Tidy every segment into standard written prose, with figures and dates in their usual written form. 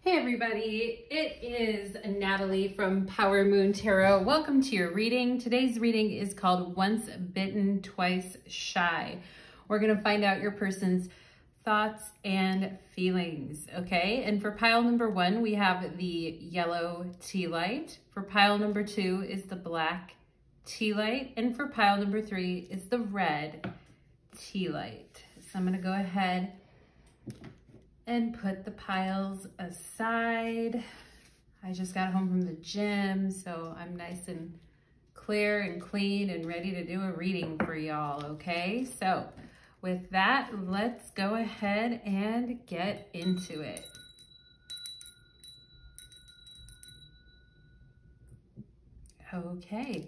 Hey everybody, it is Natalie from Power Moon Tarot. Welcome to your reading. Today's reading is called Once Bitten, Twice Shy. We're going to find out your person's thoughts and feelings, okay? And for pile number one, we have the yellow tea light. For pile number two is the black tea light. And for pile number three is the red tea light. So I'm going to go ahead and put the piles aside. I just got home from the gym, so I'm nice and clear and clean and ready to do a reading for y'all, okay? So with that, let's go ahead and get into it. Okay.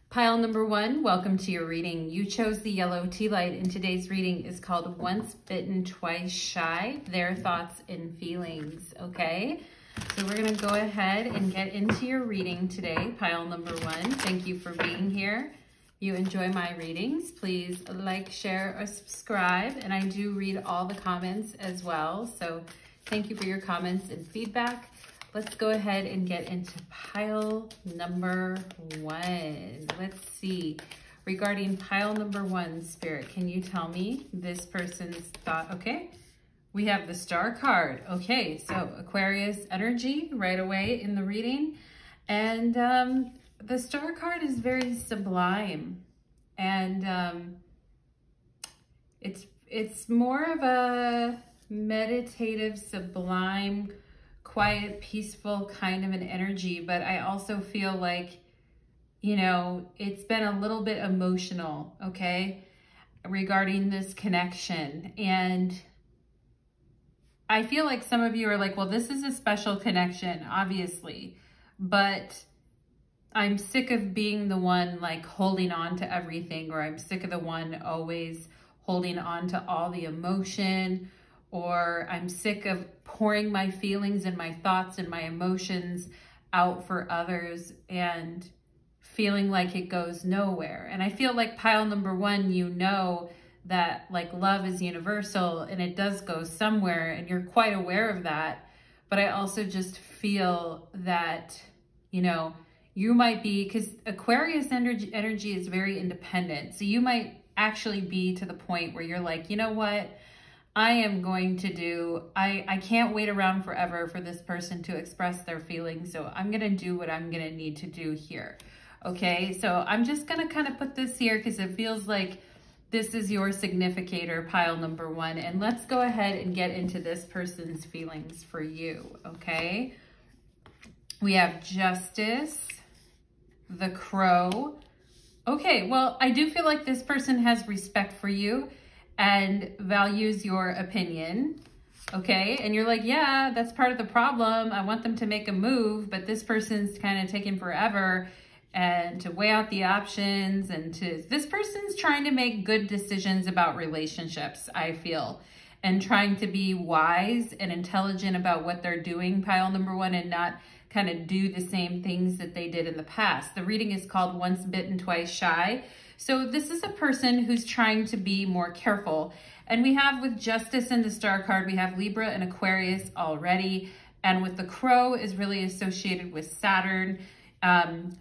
Pile number one, welcome to your reading. You chose the yellow tea light, and today's reading is called Once Bitten, Twice Shy, Their Thoughts and Feelings, okay? So we're gonna go ahead and get into your reading today, pile number one. Thank you for being here. If you enjoy my readings, please like, share, or subscribe, and I do read all the comments as well, so thank you for your comments and feedback. Let's go ahead and get into pile number one. Let's see. Regarding pile number one, Spirit, can you tell me this person's thought? Okay, we have the Star card. Okay, so Aquarius energy right away in the reading. And the Star card is very sublime. And it's more of a meditative, sublime, quiet, peaceful kind of an energy, but I also feel like, you know, it's been a little bit emotional, okay, regarding this connection. And I feel like some of you are like, well, this is a special connection, obviously, but I'm sick of being the one like holding on to everything, or I'm sick of the one always holding on to all the emotion, or I'm sick of pouring my feelings and my thoughts and my emotions out for others and feeling like it goes nowhere. And I feel like pile number one, you know that like love is universal and it does go somewhere, and you're quite aware of that. But I also just feel that, you know, you might be, because Aquarius energy is very independent. So you might actually be to the point where you're like, you know what? I am going to do, I can't wait around forever for this person to express their feelings. So I'm going to do what I'm going to need to do here. Okay. So I'm just going to kind of put this here because it feels like this is your significator, pile number one. And let's go ahead and get into this person's feelings for you. Okay. We have Justice, the Crow. Okay. Well, I do feel like this person has respect for you and values your opinion, okay? And you're like, yeah, that's part of the problem. I want them to make a move, but this person's kind of taking forever and to weigh out the options, and this person's trying to make good decisions about relationships, I feel, and trying to be wise and intelligent about what they're doing, pile number one, and not kind of do the same things that they did in the past. The reading is called Once Bitten, Twice Shy. So this is a person who's trying to be more careful. And we have with Justice and the Star card, we have Libra and Aquarius already. And with the Crow is really associated with Saturn.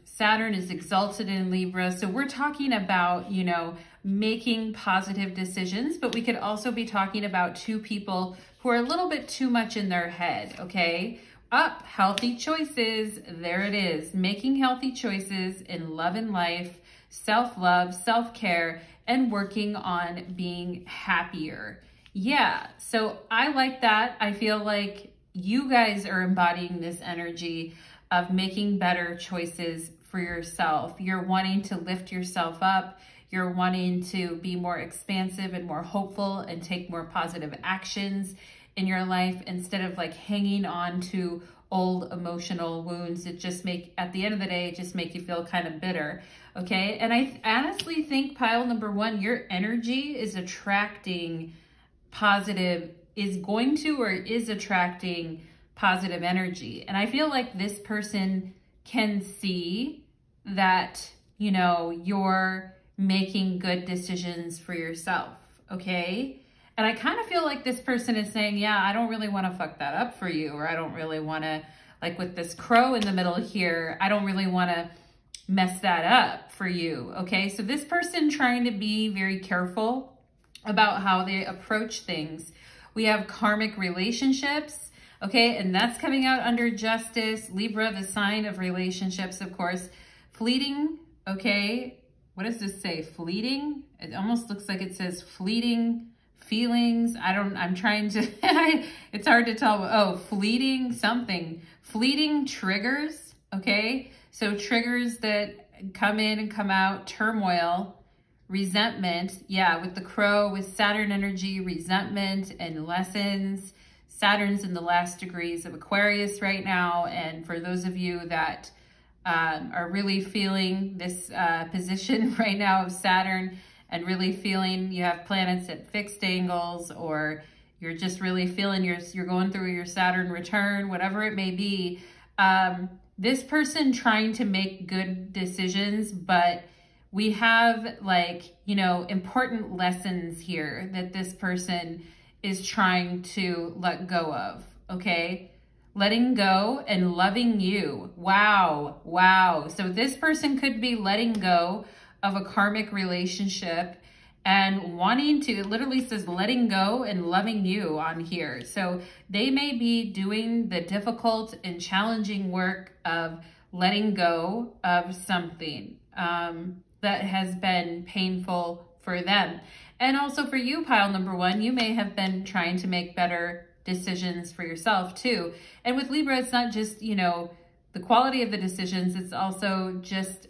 Saturn is exalted in Libra. So we're talking about, you know, making positive decisions, but we could also be talking about two people who are a little bit too much in their head, okay? Healthy choices. There it is. Making healthy choices in love and life, self-love, self-care, and working on being happier. Yeah, so I like that. I feel like you guys are embodying this energy of making better choices for yourself. You're wanting to lift yourself up. You're wanting to be more expansive and more hopeful and take more positive actions in your life instead of like hanging on to old emotional wounds that just make, at the end of the day, just make you feel kind of bitter. Okay. And I honestly think pile number one, your energy is attracting positive, is attracting positive energy. And I feel like this person can see that, you know, you're making good decisions for yourself. Okay. And I kind of feel like this person is saying, yeah, I don't really want to fuck that up for you. Or I don't really want to, like with this crow in the middle here, I don't really want to mess that up for you. Okay, so this person trying to be very careful about how they approach things. We have karmic relationships. Okay, and that's coming out under justice. Libra, the sign of relationships, of course. Fleeting, okay. What does this say? Fleeting? It almost looks like it says fleeting feelings. I'm trying to, it's hard to tell. Oh, fleeting something. Fleeting triggers, okay. So triggers that come in and come out, turmoil, resentment. Yeah, with the crow, with Saturn energy, resentment and lessons. Saturn's in the last degrees of Aquarius right now. And for those of you that are really feeling this position right now of Saturn and really feeling you have planets at fixed angles, or you're just really feeling you're going through your Saturn return, whatever it may be, this person trying to make good decisions, but we have like, you know, important lessons here that this person is trying to let go of, okay? Letting go and loving you. Wow, wow. So this person could be letting go of a karmic relationship and wanting to, it literally says letting go and loving you on here. So they may be doing the difficult and challenging work of letting go of something that has been painful for them. And also for you, pile number one, you may have been trying to make better decisions for yourself too. And with Libra, it's not just, you know, the quality of the decisions, it's also just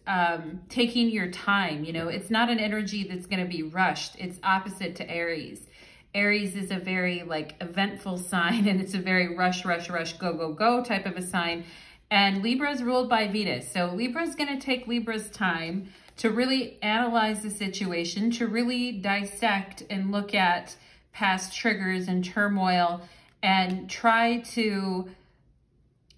taking your time. You know, it's not an energy that's going to be rushed. It's opposite to Aries. Aries is a very like eventful sign, and it's a very rush, rush, rush, go, go, go type of a sign. And Libra is ruled by Venus. So Libra is going to take Libra's time to really analyze the situation, to really dissect and look at past triggers and turmoil and try to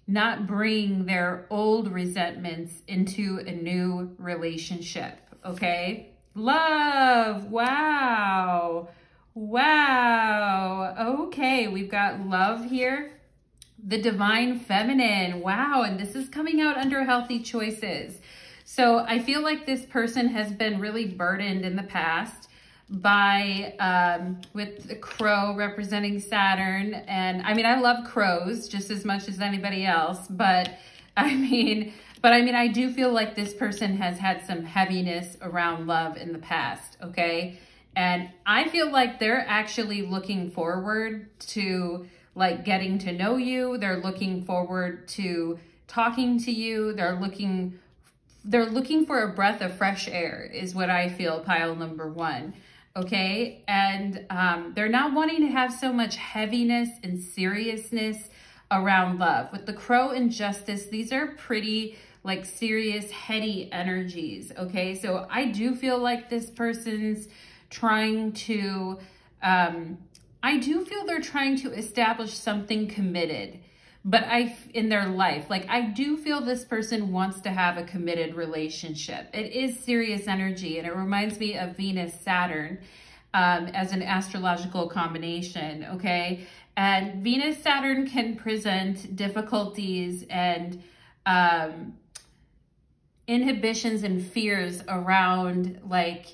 not bring their old resentments into a new relationship, okay? Love, wow, wow. Okay, we've got love here. The divine feminine, wow, and this is coming out under healthy choices. So I feel like this person has been really burdened in the past by, with the crow representing Saturn. And I mean, I love crows just as much as anybody else, but I mean, I do feel like this person has had some heaviness around love in the past, okay? And I feel like they're actually looking forward to like getting to know you. They're looking forward to talking to you. They're looking for a breath of fresh air is what I feel, pile number one, okay? And they're not wanting to have so much heaviness and seriousness around love. With the crow and justice, these are pretty like serious, heady energies, okay? So I do feel like this person's trying to, I do feel they're trying to establish something committed, but in their life, like I do feel this person wants to have a committed relationship. It is serious energy, and it reminds me of Venus, Saturn as an astrological combination, okay? And Venus, Saturn can present difficulties and inhibitions and fears around like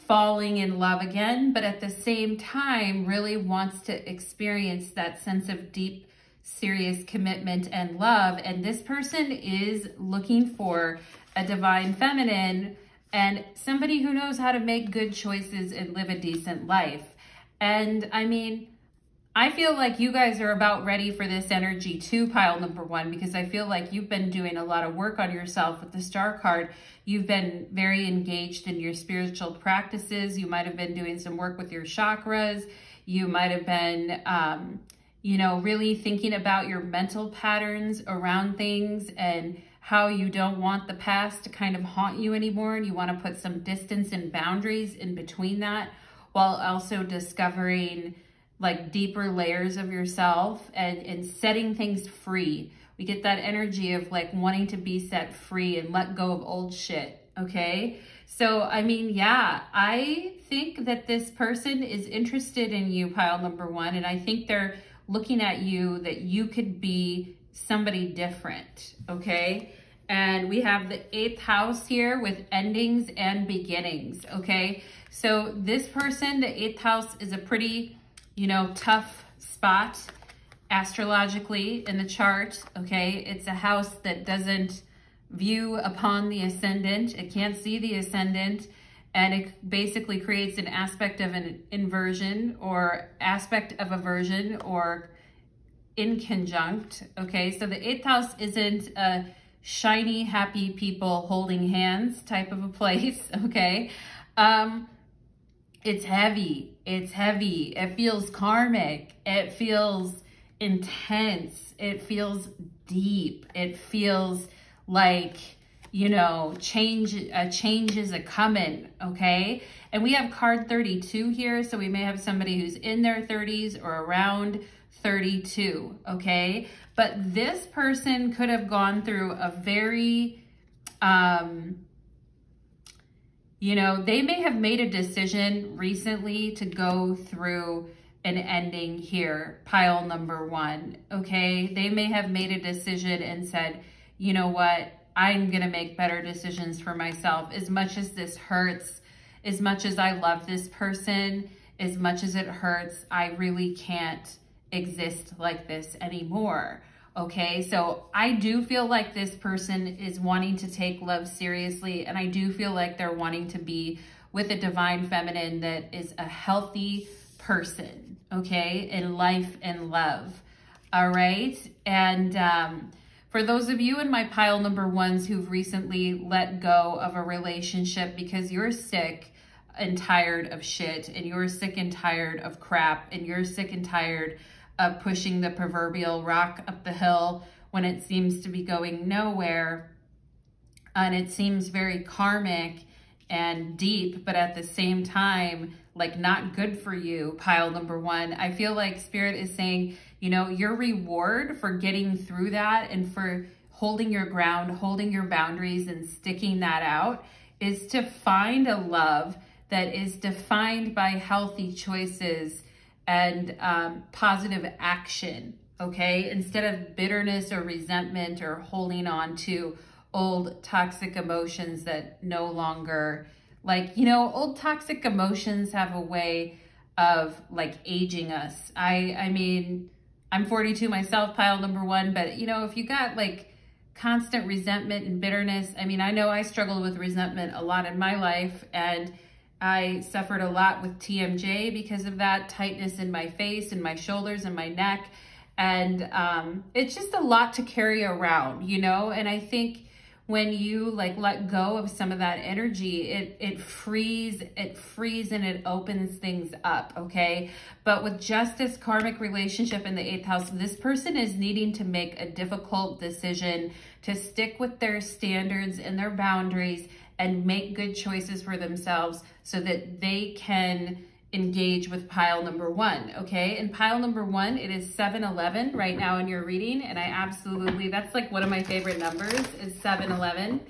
falling in love again, but at the same time really wants to experience that sense of deep, serious commitment and love. And this person is looking for a divine feminine and somebody who knows how to make good choices and live a decent life. And I mean, I feel like you guys are about ready for this energy too, pile number one, because I feel like you've been doing a lot of work on yourself with the Star card. You've been very engaged in your spiritual practices. You might have been doing some work with your chakras. You might have been, you know, really thinking about your mental patterns around things and how you don't want the past to kind of haunt you anymore. And you want to put some distance and boundaries in between that, while also discovering like deeper layers of yourself and setting things free. We get that energy of like wanting to be set free and let go of old shit, okay? So, I mean, yeah, I think that this person is interested in you, pile number one, and I think they're looking at you that you could be somebody different, okay? And we have the 8th house here with endings and beginnings, okay? So this person, the 8th house, is a pretty, you know, tough spot astrologically in the chart, okay? It's a house that doesn't view upon the ascendant. It can't see the ascendant, and it basically creates an aspect of an inversion or aspect of aversion or inconjunct, okay? So the 8th house isn't a shiny, happy people holding hands type of a place, okay? It's heavy. It's heavy. It feels karmic. It feels intense. It feels deep. It feels like, you know, change is a coming, okay? And we have card 32 here, so we may have somebody who's in their 30s or around 32, okay? But this person could have gone through a very, you know, they may have made a decision recently to go through an ending here, pile number one, okay? They may have made a decision and said, you know what, I'm gonna make better decisions for myself. As much as this hurts, as much as I love this person, as much as it hurts, I really can't exist like this anymore, okay? So I do feel like this person is wanting to take love seriously, and I do feel like they're wanting to be with a divine feminine that is a healthy person, okay, in life and love, all right? And for those of you in my pile number ones who've recently let go of a relationship because you're sick and tired of shit, and you're sick and tired of crap, and you're sick and tired of pushing the proverbial rock up the hill when it seems to be going nowhere, and it seems very karmic and deep, but at the same time, like not good for you, pile number one. I feel like Spirit is saying, you know, your reward for getting through that and for holding your ground, holding your boundaries and sticking that out is to find a love that is defined by healthy choices and positive action, okay? Instead of bitterness or resentment or holding on to old toxic emotions that no longer, like, you know, old toxic emotions have a way of like aging us. I mean, I'm 42 myself, pile number one, but you know, if you got like constant resentment and bitterness, I mean, I know I struggled with resentment a lot in my life, and I suffered a lot with TMJ because of that tightness in my face and my shoulders and my neck. And it's just a lot to carry around, you know? And I think when you like let go of some of that energy, it frees and it opens things up, okay? But with justice, karmic relationship in the 8th house, this person is needing to make a difficult decision to stick with their standards and their boundaries and make good choices for themselves so that they can engage with pile number one, okay? And pile number one, it is 711 right now in your reading, and I absolutely, that's like one of my favorite numbers is 711.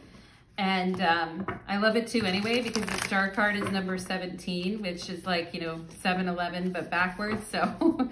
And I love it too anyway, because the star card is number 17, which is like, you know, 711, but backwards. So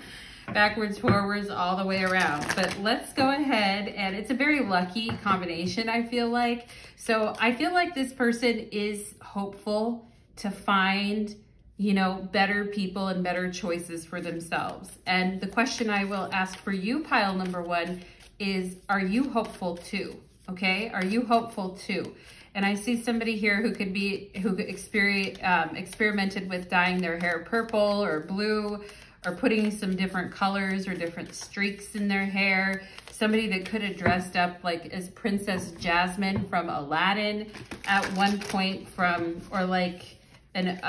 backwards, forwards, all the way around. But let's go ahead, and it's a very lucky combination, I feel like. So I feel like this person is hopeful to find, you know, better people and better choices for themselves. And the question I will ask for you, pile number one, is, are you hopeful too? Okay, are you hopeful too? And I see somebody here who could be, who experimented with dyeing their hair purple or blue, or putting some different colors or different streaks in their hair. Somebody that could have dressed up like as Princess Jasmine from Aladdin at one point, from, or like an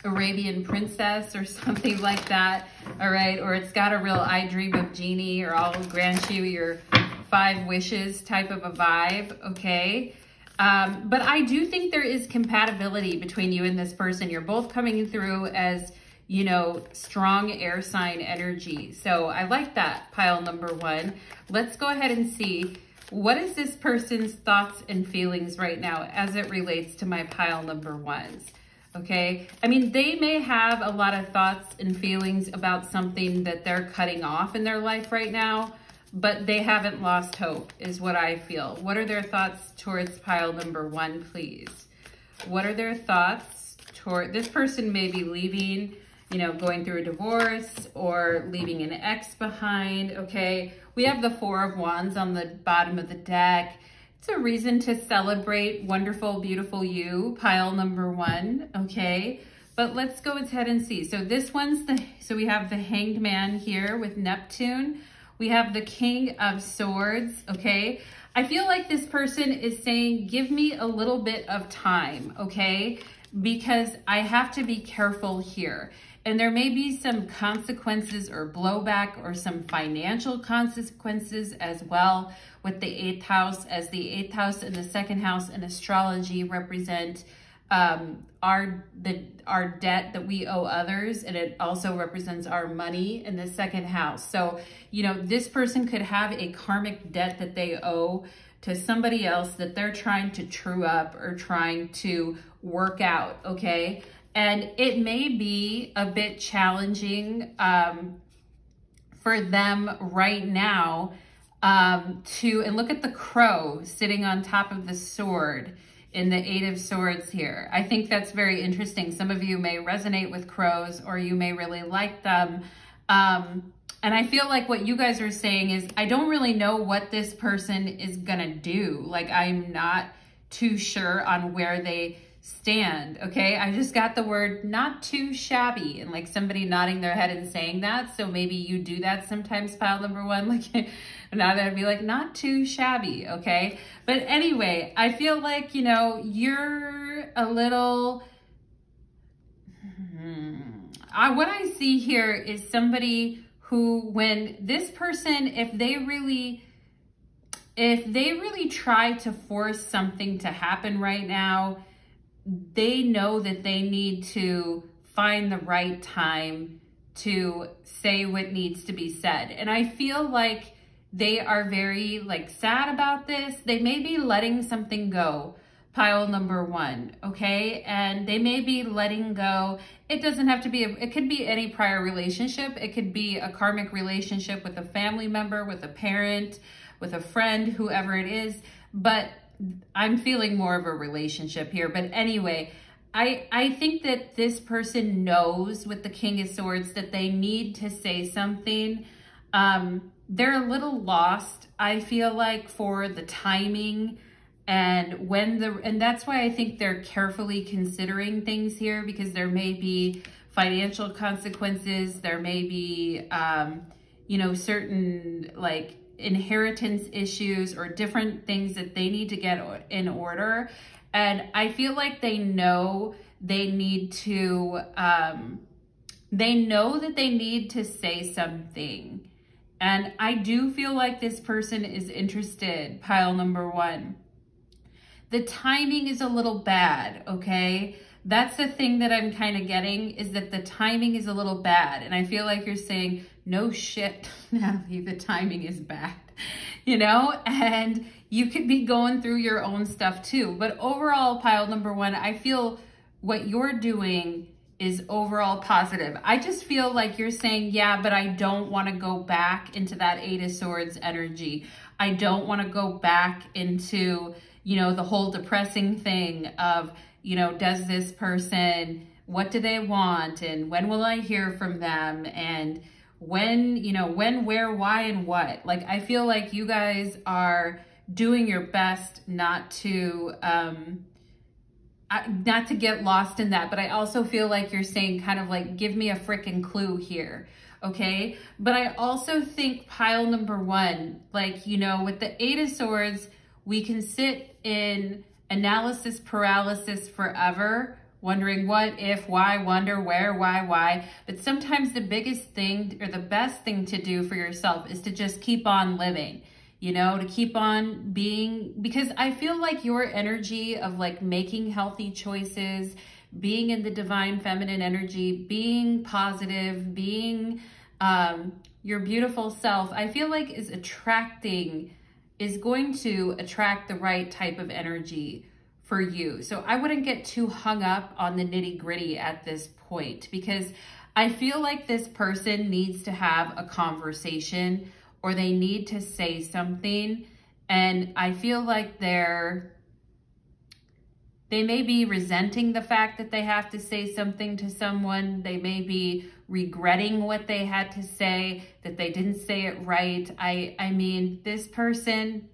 Arabian princess or something like that, all right? Or it's got a real I Dream of Genie, or I'll grant you your 5 wishes type of a vibe, okay? But I do think there is compatibility between you and this person. You're both coming through as, you know, strong air sign energy. So I like that, pile number one. Let's go ahead and see What is this person's thoughts and feelings right now as it relates to my pile number ones? Okay, I mean, they may have a lot of thoughts and feelings about something that they're cutting off in their life right now, but they haven't lost hope, is what I feel. What are their thoughts towards pile number one, please? What are their thoughts toward, this person may be leaving, you know, going through a divorce or leaving an ex behind, okay? We have the Four of Wands on the bottom of the deck. It's a reason to celebrate wonderful, beautiful you, pile number one, okay? But let's go ahead and see. So this one's so we have the Hanged Man here with Neptune. We have the King of Swords, okay? I feel like this person is saying, give me a little bit of time, okay? Because I have to be careful here. And there may be some consequences or blowback or some financial consequences as well with the 8th house, as the 8th house and the 2nd house in astrology represent our debt that we owe others, and it also represents our money in the 2nd house. So, you know, this person could have a karmic debt that they owe to somebody else that they're trying to true up or trying to work out, okay? And it may be a bit challenging for them right now and look at the crow sitting on top of the sword in the 8 of Swords here. I think that's very interesting. Some of you may resonate with crows or you may really like them. And I feel like what you guys are saying is, I don't really know what this person is gonna do. Like, I'm not too sure on where they stand, okay? I just got the word not too shabby and like somebody nodding their head and saying that. So maybe you do that sometimes, pile number one, like now that'd be like not too shabby, okay? But anyway, I feel like, you know, you're a little, what I see here is somebody who, when this person, if they really try to force something to happen right now, they know that they need to find the right time to say what needs to be said. And I feel like they are very like sad about this. They may be letting something go, pile number one, okay? And they may be letting go. It doesn't have to be, it could be any prior relationship. It could be a karmic relationship with a family member, with a parent, with a friend, whoever it is. But I'm feeling more of a relationship here. But anyway, I think that this person knows with the King of Swords that they need to say something. They're a little lost, I feel like, for the timing and and that's why I think they're carefully considering things here, because there may be financial consequences. There may be, you know, certain like inheritance issues or different things that they need to get in order. And I feel like they know they need to, they know that they need to say something. And I do feel like this person is interested, pile number one. The timing is a little bad, okay? That's the thing that I'm kind of getting, is that the timing is a little bad. And I feel like you're saying, no shit, Natalie, the timing is bad, you know? And you could be going through your own stuff too. But overall, pile number one, I feel what you're doing is overall positive. I just feel like you're saying, yeah, but I don't want to go back into that 8 of Swords energy. I don't want to go back into, you know, the whole depressing thing of, you know, does this person, what do they want? And when will I hear from them? And when, you know, when, where, why, and what? Like, I feel like you guys are doing your best not to get lost in that. But I also feel like you're saying kind of like, give me a frickin' clue here. Okay. But I also think pile number one, like, you know, with the 8 of Swords, we can sit in analysis paralysis forever, wondering what, if, why, wonder, where, why. But sometimes the biggest thing or the best thing to do for yourself is to just keep on living, you know, to keep on being, because I feel like your energy of like making healthy choices, being in the divine feminine energy, being positive, being your beautiful self, I feel like is attracting is going to attract the right type of energy for you. So I wouldn't get too hung up on the nitty-gritty at this point, because I feel like this person needs to have a conversation, or they need to say something. And I feel like they may be resenting the fact that they have to say something to someone. They may be regretting what they had to say, that they didn't say it right. I mean, this person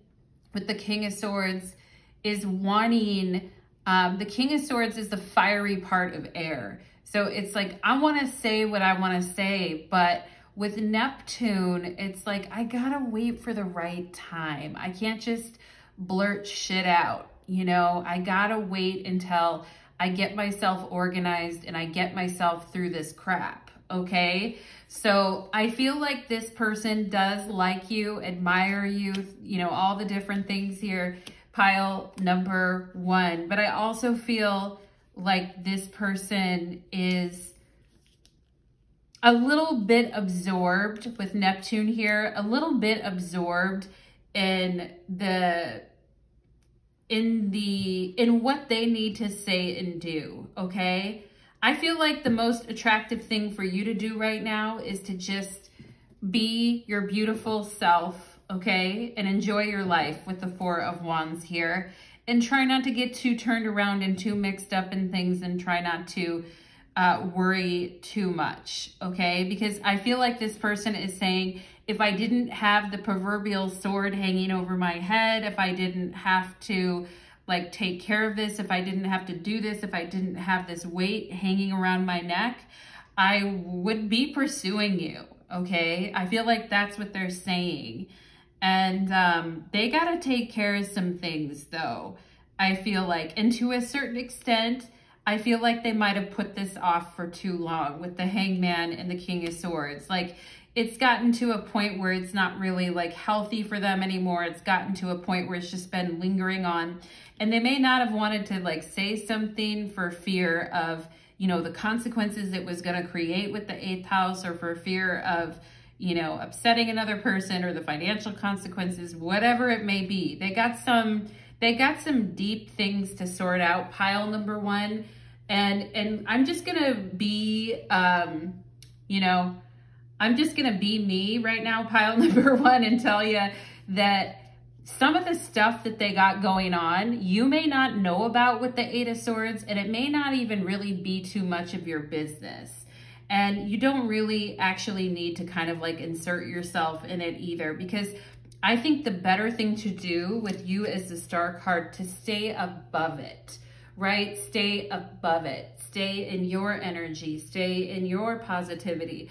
with the King of Swords is wanting, the King of Swords is the fiery part of air. So it's like, I want to say what I want to say, but with Neptune, it's like, I gotta wait for the right time. I can't just blurt shit out, you know? I gotta wait until I get myself organized and I get myself through this crap, okay? So I feel like this person does like you, admire you, you know, all the different things here, pile number one. But I also feel like this person is a little bit absorbed with Neptune here, a little bit absorbed in what they need to say and do, okay? I feel like the most attractive thing for you to do right now is to just be your beautiful self, okay? And enjoy your life with the Four of Wands here. And try not to get too turned around and too mixed up in things, and try not to worry too much, okay? Because I feel like this person is saying, if I didn't have the proverbial sword hanging over my head, if I didn't have to like take care of this, if I didn't have to do this, if I didn't have this weight hanging around my neck, I would be pursuing you, okay? I feel like that's what they're saying. And they got to take care of some things though, I feel like. And to a certain extent, I feel like they might have put this off for too long with the Hangman and the King of Swords. Like, it's gotten to a point where it's not really like healthy for them anymore. It's gotten to a point where it's just been lingering on. And they may not have wanted to like say something for fear of, you know, the consequences it was going to create with the 8th house, or for fear of, you know, upsetting another person, or the financial consequences, whatever it may be. They got some deep things to sort out, pile number one. And I'm just going to be, you know, I'm just going to be me right now, pile number one, and tell you that some of the stuff that they got going on, you may not know about with the 8 of Swords, and it may not even really be too much of your business. And you don't really actually need to kind of like insert yourself in it either, because I think the better thing to do with you as the Star card, to stay above it, right? Stay above it. Stay in your energy. Stay in your positivity.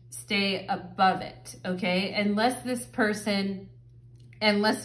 Stay above it, okay? Unless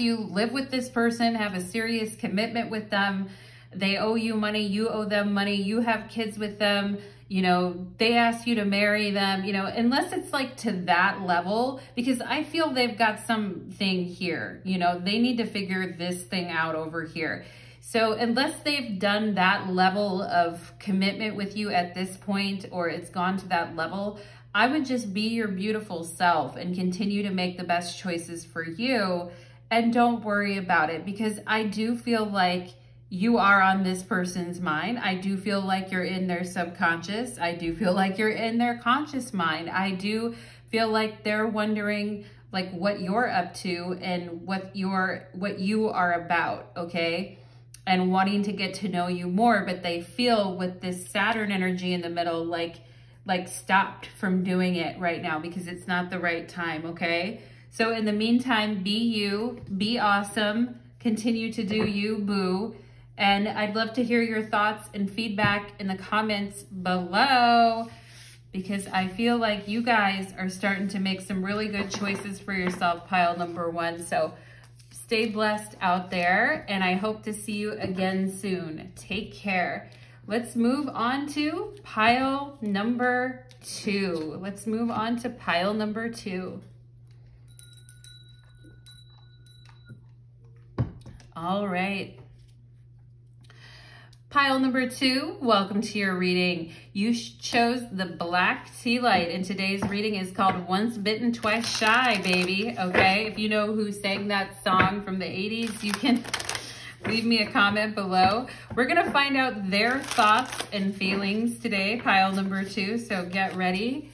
you live with this person, have a serious commitment with them, they owe you money, you owe them money, you have kids with them, you know, they ask you to marry them, you know, unless it's like to that level, because I feel they've got something here, you know, they need to figure this thing out over here. So unless they've done that level of commitment with you at this point, or it's gone to that level, I would just be your beautiful self and continue to make the best choices for you, and don't worry about it, because I do feel like you are on this person's mind. I do feel like you're in their subconscious. I do feel like you're in their conscious mind. I do feel like they're wondering like what you're up to and what you are about, okay? And wanting to get to know you more, but they feel with this Saturn energy in the middle, like stopped from doing it right now because it's not the right time, okay? So in the meantime, be you, be awesome, continue to do you, boo. And I'd love to hear your thoughts and feedback in the comments below, because I feel like you guys are starting to make some really good choices for yourself, pile number one. So stay blessed out there, and I hope to see you again soon. Take care. Let's move on to pile number two. Let's move on to pile number two. All right. Pile number 2, welcome to your reading. You chose the black tea light, and today's reading is called Once Bitten, Twice Shy, baby. Okay, if you know who sang that song from the 80s, you can leave me a comment below. We're gonna find out their thoughts and feelings today, pile number 2, so get ready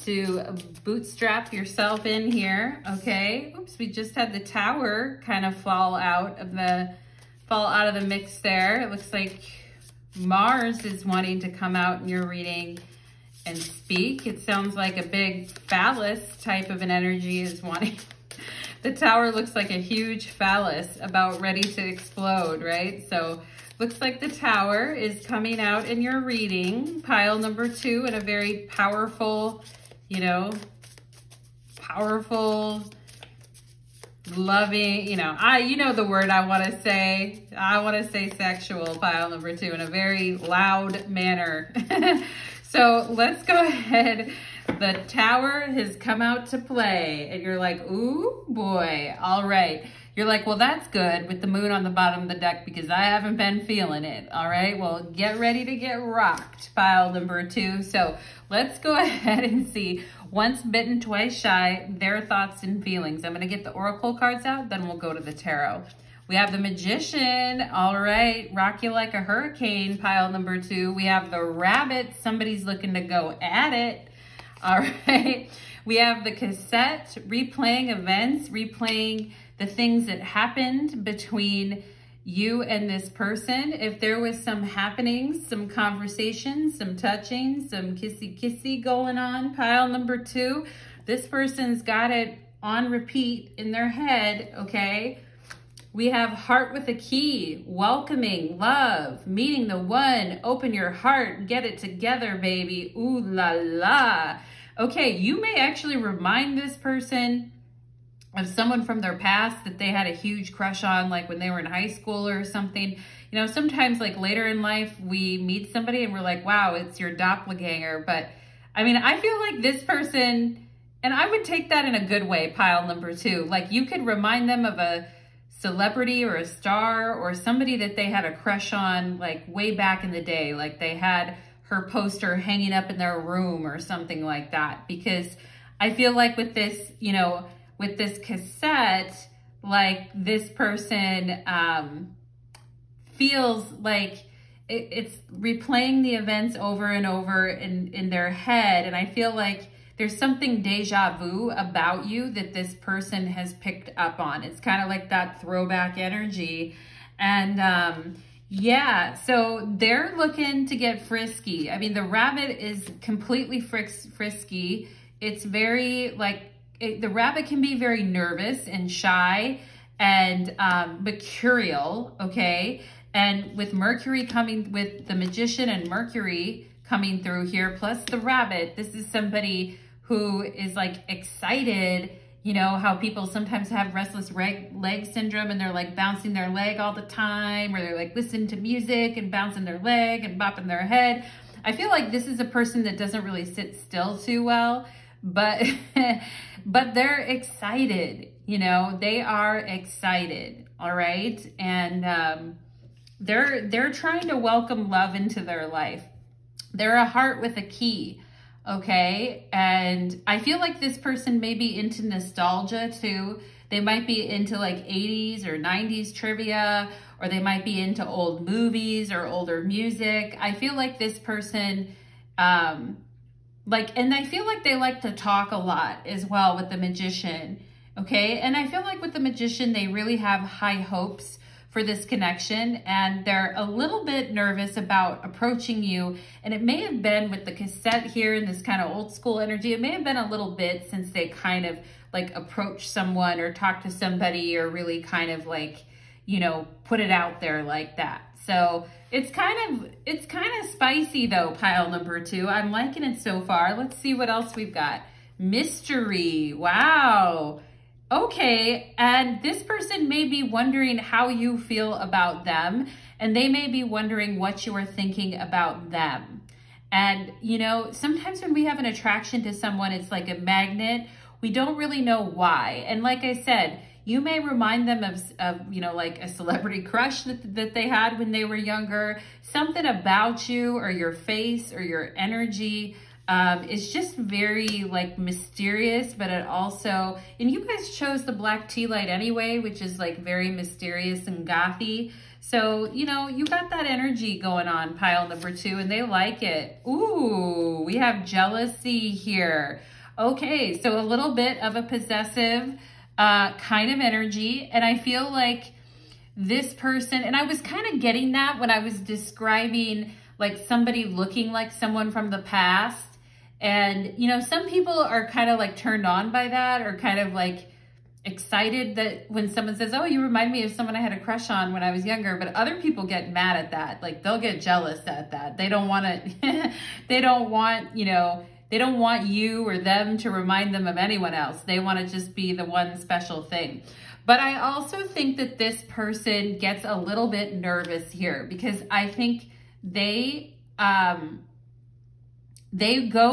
to bootstrap yourself in here, okay? Oops, we just had the Tower kind of fall out of the mix there. It looks like Mars is wanting to come out in your reading and speak. It sounds like a big phallus type of an energy is wanting. The Tower looks like a huge phallus about ready to explode, right? So looks like the Tower is coming out in your reading, pile number 2, in a very powerful, powerful, loving, you know the word I want to say. I want to say sexual, pile number 2, in a very loud manner. So let's go ahead. The Tower has come out to play, and you're like, ooh, boy, all right. You're like, well, that's good with the moon on the bottom of the deck because I haven't been feeling it, all right? Well, get ready to get rocked, pile number 2. So let's go ahead and see Once Bitten, Twice Shy, their thoughts and feelings. I'm going to get the Oracle cards out, then we'll go to the Tarot. We have the Magician, all right, rock you like a hurricane, pile number 2. We have the Rabbit, somebody's looking to go at it, all right. We have the Cassette, replaying events, replaying the things that happened between you and this person. If there was some happenings, some conversations, some touching, some kissy going on, pile number 2, this person's got it on repeat in their head, okay? We have Heart with a Key, welcoming, love, meeting the one, open your heart, get it together, baby, ooh la la. Okay, you may actually remind this person of someone from their past that they had a huge crush on, like when they were in high school or something. Sometimes like later in life, we meet somebody and we're like, wow, it's your doppelganger. But I mean, I feel like this person, and I would take that in a good way, pile number 2. Like you could remind them of a celebrity or a star or somebody that they had a crush on like way back in the day. Like they had her poster hanging up in their room or something like that. Because I feel like with this, with this Cassette, like this person feels like it's replaying the events over and over in their head. And I feel like there's something deja vu about you that this person has picked up on. It's kind of like that throwback energy. And yeah, so they're looking to get frisky. I mean, the Rabbit is completely frisky. It's very like, the Rabbit can be very nervous and shy and mercurial, okay? And with Mercury coming, with the Magician and Mercury coming through here, plus the Rabbit, this is somebody who is like excited. You know how people sometimes have restless leg syndrome and they're like bouncing their leg all the time, or they're like listening to music and bouncing their leg and bopping their head. I feel like this is a person that doesn't really sit still too well, but but they're excited, they are excited, all right? And they're trying to welcome love into their life. They're a heart with a key, okay? And I feel like this person may be into nostalgia too. They might be into like 80s or 90s trivia, or they might be into old movies or older music. I feel like this person, and I feel like they like to talk a lot as well with the Magician, okay? And I feel like with the Magician, they really have high hopes for this connection, and they're a little bit nervous about approaching you. And it may have been with the Cassette here in this kind of old school energy, it may have been a little bit since they kind of like approach someone or talk to somebody or really kind of like, put it out there like that. So it's kind of spicy though, pile number 2. I'm liking it so far. Let's see what else we've got. Mystery. Wow. Okay, and this person may be wondering how you feel about them, and they may be wondering what you are thinking about them. And, sometimes when we have an attraction to someone, it's like a magnet. We don't really know why. And like I said, you may remind them of you know, like a celebrity crush that they had when they were younger. Something about you or your face or your energy is just very like mysterious, but it also, and you guys chose the black tea light anyway, which is like very mysterious and gothy. So, you know, you got that energy going on, pile number 2, and they like it. Ooh, we have jealousy here. Okay, so a little bit of a possessive kind of energy. And I feel like this person, and I was kind of getting that when I was describing like somebody looking like someone from the past. And, you know, some people are kind of like turned on by that, or kind of like excited that when someone says, oh, you remind me of someone I had a crush on when I was younger. But other people get mad at that. Like they'll get jealous at that. They don't want to, they don't want, you know, they don't want you or them to remind them of anyone else. They want to just be the one special thing. But I also think that this person gets a little bit nervous here, because I think they go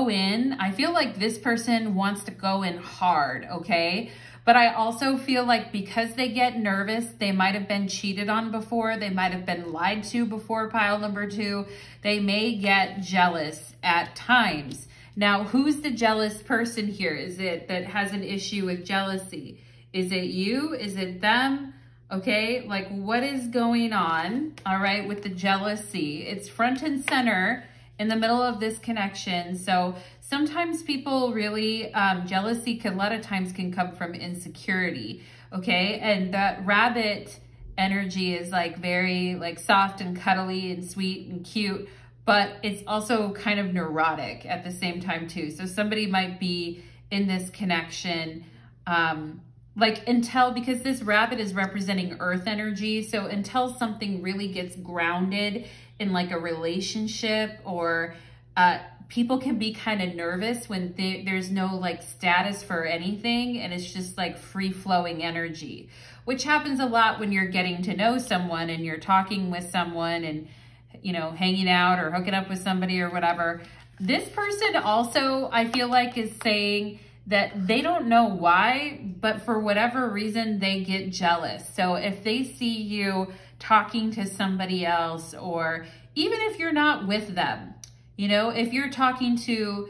in, I feel like this person wants to go in hard, okay? But I also feel like because they get nervous, they might have been cheated on before, they might have been lied to before, pile number 2. They may get jealous at times. Now, who's the jealous person here? Is it that has an issue with jealousy? Is it you? Is it them? Okay, like what is going on, all right, with the jealousy? It's front and center in the middle of this connection. So sometimes people really, jealousy a lot of times can come from insecurity, okay? And that rabbit energy is like very like soft and cuddly and sweet and cute, but it's also kind of neurotic at the same time too. So somebody might be in this connection, like until, because this rabbit is representing earth energy. So until something really gets grounded in like a relationship, or people can be kind of nervous when there's no like status for anything, and it's just like free flowing energy, which happens a lot when you're getting to know someone and you're talking with someone and, you know, hanging out or hooking up with somebody or whatever. This person also, I feel like, is saying that they don't know why, but for whatever reason, they get jealous. So if they see you talking to somebody else, or even if you're not with them, you know, if you're talking to,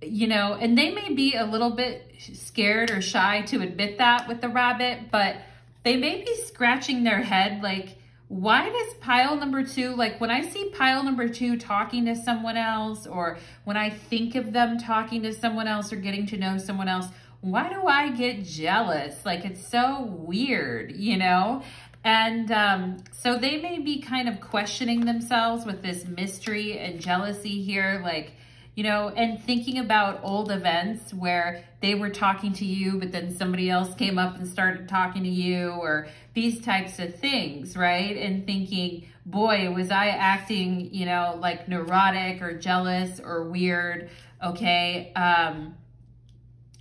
you know, and they may be a little bit scared or shy to admit that with the rabbit, but they may be scratching their head like, why does pile number 2, like when I see pile number 2 talking to someone else, or when I think of them talking to someone else or getting to know someone else, why do I get jealous? Like it's so weird, you know? And so they may be kind of questioning themselves with this mystery and jealousy here, like, you know, and thinking about old events where they were talking to you, but then somebody else came up and started talking to you, or these types of things, right? And thinking, boy, was I acting, you know, like neurotic or jealous or weird, okay?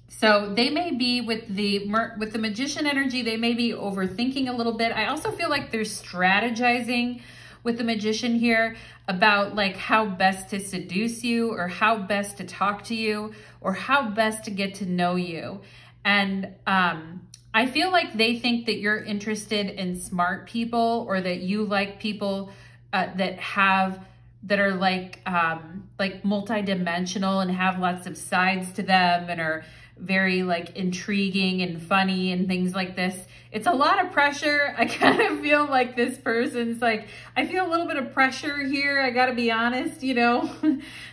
So they may be with the magician energy, they may be overthinking a little bit. I also feel like they're strategizing with the magician here about like how best to seduce you, or how best to talk to you, or how best to get to know you. And I feel like they think that you're interested in smart people, or that you like people that are like multidimensional and have lots of sides to them, and are very like intriguing and funny and things like this. It's a lot of pressure. I kind of feel like this person's like, I feel a little bit of pressure here. I gotta be honest, you know,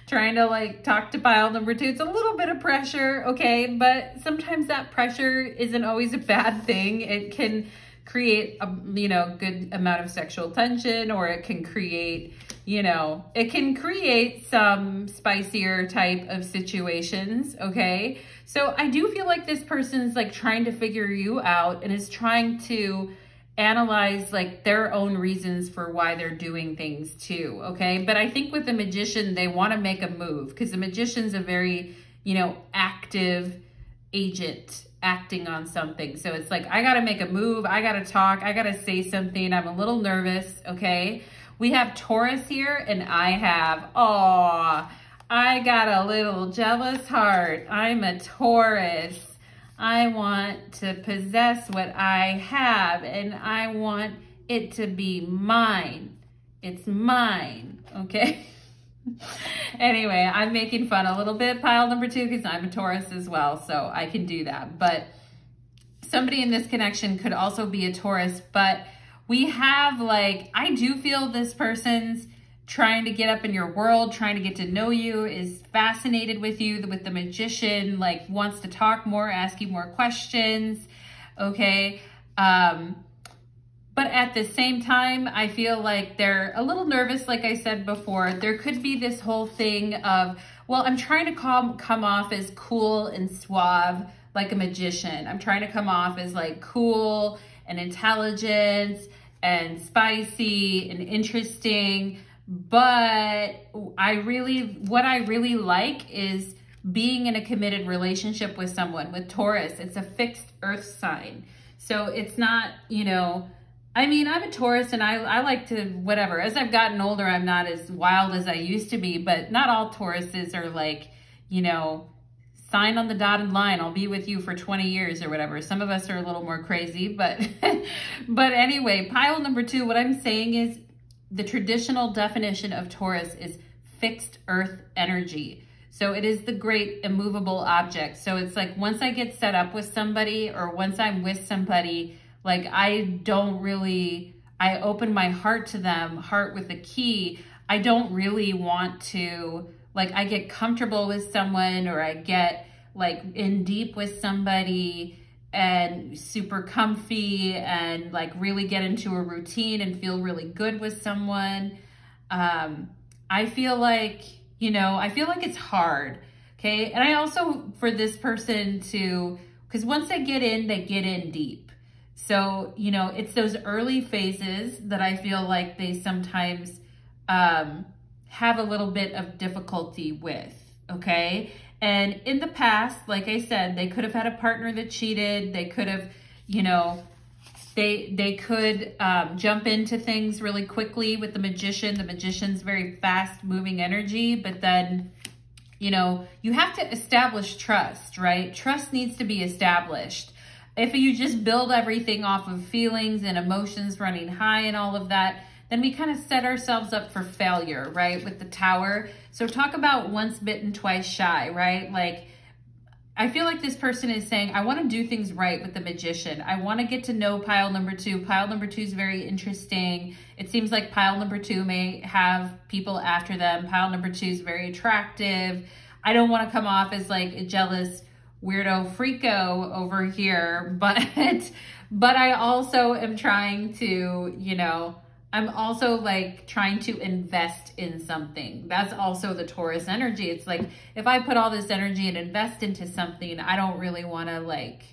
trying to like talk to pile number 2. It's a little bit of pressure, okay? But sometimes that pressure isn't always a bad thing. It can create a, you know, good amount of sexual tension, or it can create, you know, it can create some spicier type of situations, okay? So I do feel like this person's like trying to figure you out, and is trying to analyze like their own reasons for why they're doing things too, okay? But I think with the magician, they want to make a move, because the magician's a very, you know, active agent acting on something. So it's like, I got to make a move. I got to talk. I got to say something. I'm a little nervous, okay? We have Taurus here, and I have, I got a little jealous heart. I'm a Taurus. I want to possess what I have, and I want it to be mine. It's mine, okay? Anyway, I'm making fun a little bit, pile number 2, because I'm a Taurus as well, so I can do that. But somebody in this connection could also be a Taurus, but we have like, I do feel this person's trying to get up in your world, trying to get to know you, is fascinated with you, with the Magician, like wants to talk more, ask you more questions, okay? But at the same time, I feel like they're a little nervous, like I said before. There could be this whole thing of, well, I'm trying to come off as cool and suave, like a magician. I'm trying to come off as like cool and intelligent and spicy and interesting. But what I really like is being in a committed relationship with someone. With Taurus, it's a fixed earth sign. So it's not, you know, I mean, I'm a Taurus and I like to, whatever. As I've gotten older, I'm not as wild as I used to be, but not all Tauruses are like, you know, sign on the dotted line, I'll be with you for 20 years or whatever. Some of us are a little more crazy, but, but anyway, pile number 2, what I'm saying is the traditional definition of Taurus is fixed earth energy. So it is the great immovable object. So it's like, once I get set up with somebody or once I'm with somebody, like I open my heart to them, heart with a key. I don't really want to, like, I get comfortable with someone or I get like in deep with somebody and super comfy and like really get into a routine and feel really good with someone. I feel like, you know, I feel like it's hard. Okay. And I also, for this person to, because once they get in deep. So, you know, it's those early phases that I feel like they sometimes have a little bit of difficulty with, okay? And in the past, like I said, they could have had a partner that cheated. They could have, you know, they could jump into things really quickly with the Magician. The Magician's very fast moving energy, but then, you know, you have to establish trust, right? Trust needs to be established. If you just build everything off of feelings and emotions running high and all of that, then we kind of set ourselves up for failure, right? With the Tower. So talk about once bitten, twice shy, right? Like, I feel like this person is saying, I want to do things right with the Magician. I want to get to know pile number 2. Pile number 2 is very interesting. It seems like pile number 2 may have people after them. Pile number 2 is very attractive. I don't want to come off as like a jealous weirdo freako over here, but I also am trying to, you know, I'm also like trying to invest in something. That's also the Taurus energy. It's like, if I put all this energy and invest into something, I don't really want to like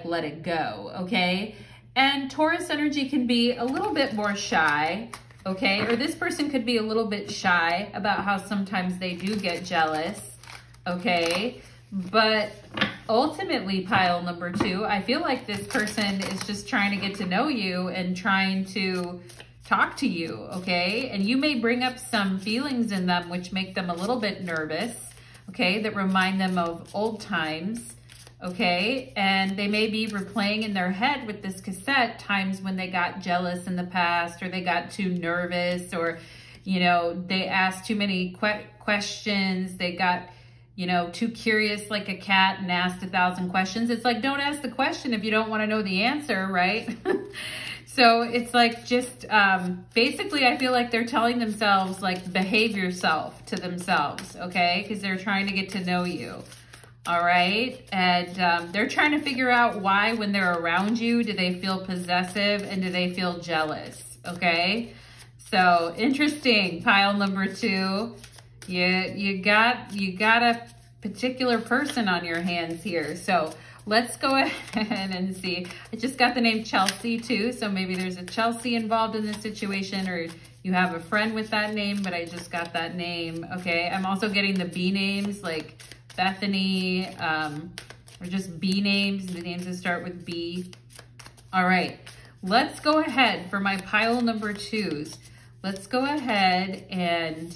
let it go, okay? And Taurus energy can be a little bit more shy, okay? Or this person could be a little bit shy about how sometimes they do get jealous, okay? But ultimately, pile number 2, I feel like this person is just trying to get to know you and trying to talk to you, okay? And you may bring up some feelings in them which make them a little bit nervous, okay? That remind them of old times, okay? And they may be replaying in their head with this cassette times when they got jealous in the past, or they got too nervous, or, you know, they asked too many questions, they got, you know, too curious like a cat and asked 1,000 questions. It's like, don't ask the question if you don't want to know the answer, right? So it's like, just basically, I feel like they're telling themselves, like, behave yourself to themselves, okay? Because they're trying to get to know you, all right? And they're trying to figure out why, when they're around you, do they feel possessive and do they feel jealous, okay? So interesting, pile number 2. You got a particular person on your hands here. So let's go ahead and see. I just got the name Chelsea too. So maybe there's a Chelsea involved in this situation, or you have a friend with that name, but I just got that name. Okay. I'm also getting the B names like Bethany, or just B names, the names that start with B. All right. Let's go ahead for my pile number 2s. Let's go ahead and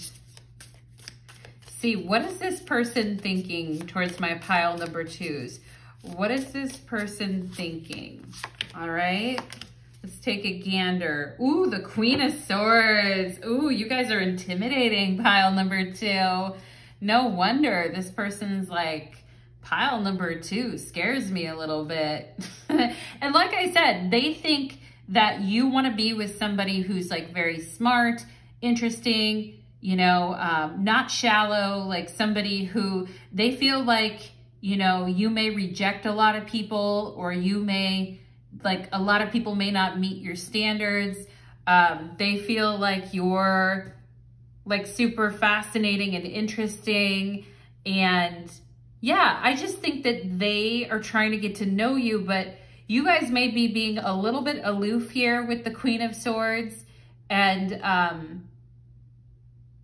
see, what is this person thinking towards my pile number 2s? What is this person thinking? All right. Let's take a gander. Ooh, the Queen of Swords. Ooh, you guys are intimidating, pile number 2. No wonder this person's like, pile number 2 scares me a little bit. And like I said, they think that you want to be with somebody who's like very smart, interesting, you know, not shallow, like somebody who they feel like, you know, you may reject a lot of people, or you may, like a lot of people may not meet your standards. They feel like you're like super fascinating and interesting. And yeah, I just think that they are trying to get to know you, but you guys may be being a little bit aloof here with the Queen of Swords. And,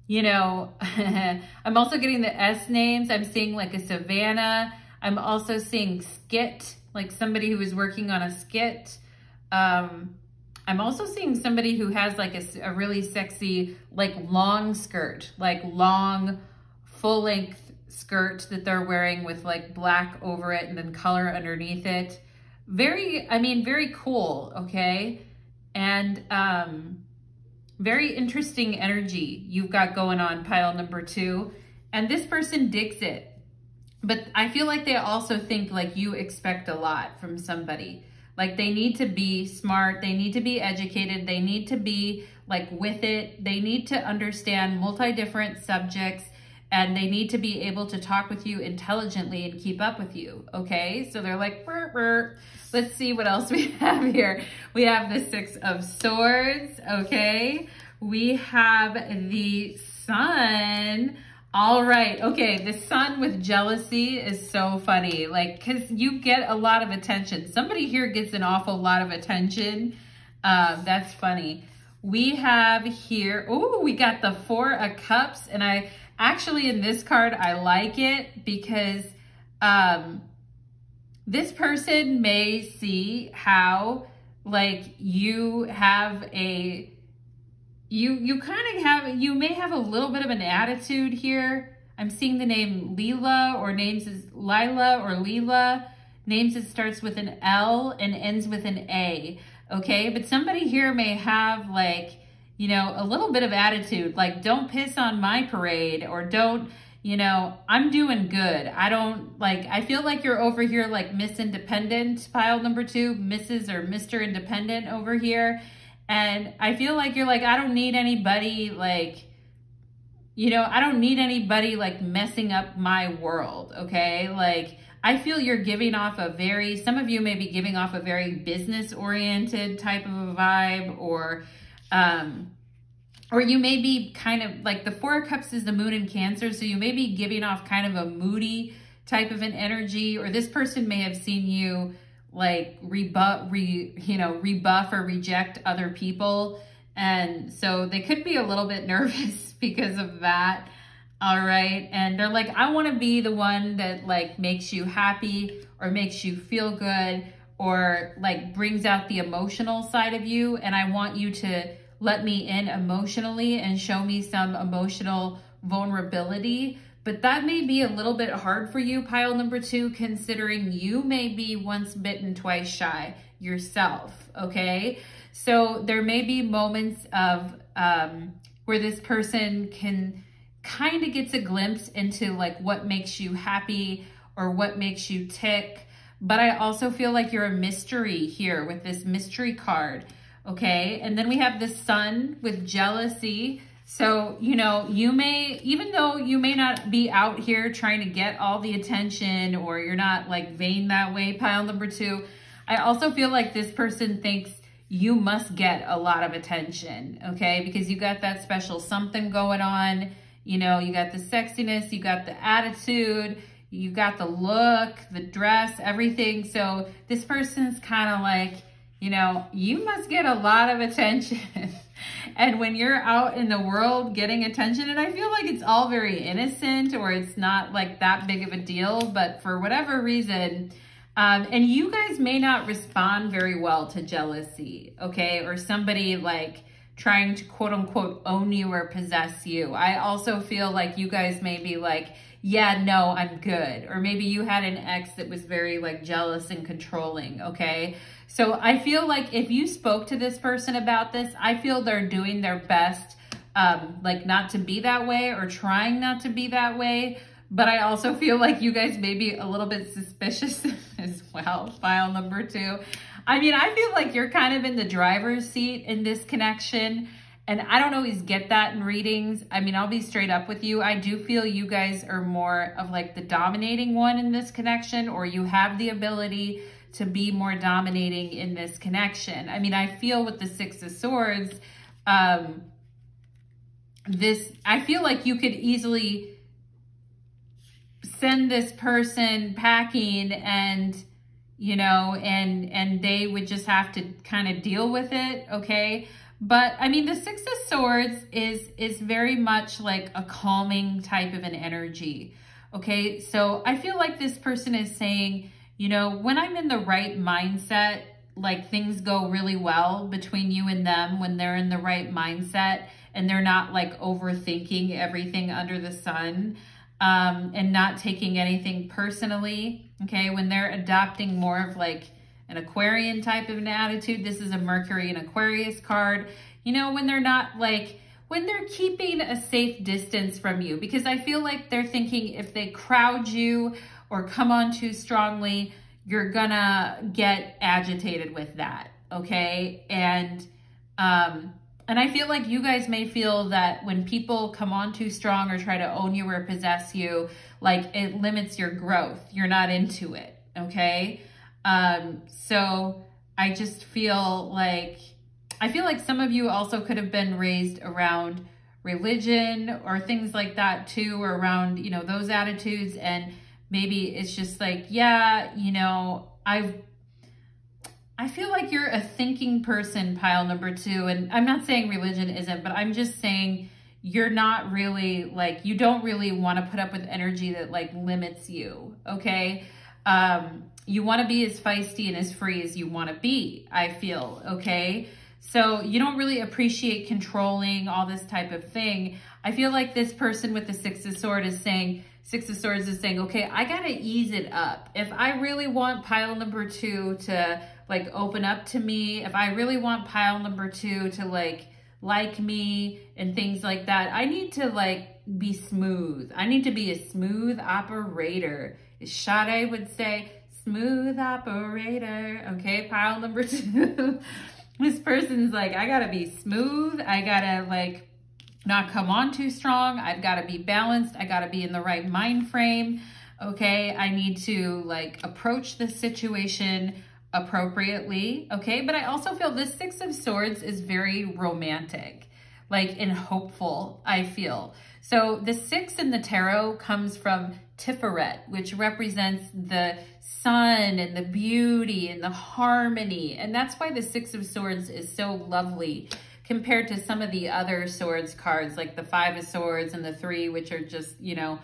you know, I'm also getting the S names. I'm seeing like a Savannah. I'm also seeing skit, like somebody who is working on a skit. I'm also seeing somebody who has like a really sexy, like long skirt, like long full length skirt that they're wearing with like black over it and then color underneath it. Very, I mean, very cool. Okay. And, very interesting energy you've got going on, pile number 2. And this person digs it. But I feel like they also think like you expect a lot from somebody. Like they need to be smart. They need to be educated. They need to be like with it. They need to understand different subjects, and they need to be able to talk with you intelligently and keep up with you. Okay. So they're like, burr, burr. Let's see what else we have here. We have the 6 of Swords. Okay. We have the Sun. All right. Okay. The Sun with jealousy is so funny. Like, cause you get a lot of attention. Somebody here gets an awful lot of attention. That's funny. We have here, oh, we got the 4 of Cups. And I actually, in this card, I like it because, this person may see how like you have a, you kind of have, you may have a little bit of an attitude here. I'm seeing the name Leela, or names is Lila or Leela. Names that starts with an L and ends with an A. Okay. But somebody here may have like, you know, a little bit of attitude, like don't piss on my parade, or don't, you know, I'm doing good. I don't like, I feel like you're over here like Miss Independent, pile number 2, Mrs. or Mr. Independent over here. And I feel like you're like, I don't need anybody like, you know, I don't need anybody like messing up my world. Okay. Like I feel you're giving off a very, some of you may be giving off a very business oriented type of a vibe, or you may be kind of like the 4 of Cups is the Moon in Cancer. So you may be giving off kind of a moody type of an energy, or this person may have seen you like rebuff or reject other people. And so they could be a little bit nervous because of that. All right. And they're like, I want to be the one that like makes you happy or makes you feel good, or like brings out the emotional side of you. And I want you to let me in emotionally and show me some emotional vulnerability. But that may be a little bit hard for you, pile number 2, considering you may be once bitten, twice shy yourself. Okay. So there may be moments of, where this person can kind of gets a glimpse into like what makes you happy or what makes you tick. But I also feel like you're a mystery here with this mystery card. Okay. And then we have the Sun with jealousy. So, you know, you may, even though you may not be out here trying to get all the attention, or you're not like vain that way, pile number 2, I also feel like this person thinks you must get a lot of attention. Okay. Because you got that special something going on. You know, you got the sexiness, you got the attitude, you got the look, the dress, everything. So this person's kind of like, you know, you must get a lot of attention. And when you're out in the world getting attention, and I feel like it's all very innocent, or it's not like that big of a deal, but for whatever reason, and you guys may not respond very well to jealousy, okay? Or somebody like trying to quote unquote own you or possess you. I also feel like you guys may be like, yeah, no, I'm good. Or maybe you had an ex that was very like jealous and controlling, okay? So I feel like if you spoke to this person about this, I feel they're doing their best, like not to be that way or trying not to be that way. But I also feel like you guys may be a little bit suspicious as well, pile number 2. I mean, I feel like you're kind of in the driver's seat in this connection. And I don't always get that in readings. I mean, I'll be straight up with you. I do feel you guys are more of like the dominating one in this connection, or you have the ability to be more dominating in this connection. I mean, I feel with the 6 of Swords, I feel like you could easily send this person packing and, you know, and they would just have to kind of deal with it, okay? But I mean, the 6 of Swords is very much like a calming type of an energy, okay? So I feel like this person is saying, you know, when I'm in the right mindset, like things go really well between you and them when they're in the right mindset and they're not like overthinking everything under the sun, and not taking anything personally, okay? When they're adopting more of like an Aquarian type of an attitude, this is a Mercury and Aquarius card, you know, when they're not like, when they're keeping a safe distance from you, because I feel like they're thinking if they crowd you or come on too strongly, you're gonna get agitated with that, okay? And I feel like you guys may feel that when people come on too strong or try to own you or possess you, like it limits your growth. You're not into it, okay? So I just feel like, some of you also could have been raised around religion or things like that too, or around, you know, those attitudes. And maybe it's just like, yeah, you know, I feel like you're a thinking person, pile number 2. And I'm not saying religion isn't, but I'm just saying you're not really like, you don't really want to put up with energy that like limits you, okay? You want to be as feisty and as free as you want to be, I feel, okay? So you don't really appreciate controlling all this type of thing. I feel like this person with the 6 of Swords is saying, okay, I got to ease it up. If I really want pile number 2 to like open up to me, if I really want pile number 2 to like me and things like that, I need to like be smooth. I need to be a smooth operator. As Sade would say, smooth operator. Okay, pile number 2. This person's like, I gotta be smooth. I gotta like not come on too strong. I've gotta be balanced. I gotta be in the right mind frame. Okay, I need to like approach the situation appropriately. Okay, but I also feel this 6 of Swords is very romantic, like and hopeful, I feel. So the 6 in the tarot comes from Tiferet, which represents the sun and the beauty and the harmony. And that's why the 6 of Swords is so lovely compared to some of the other swords cards, like the 5 of Swords and the 3, which are just, you know,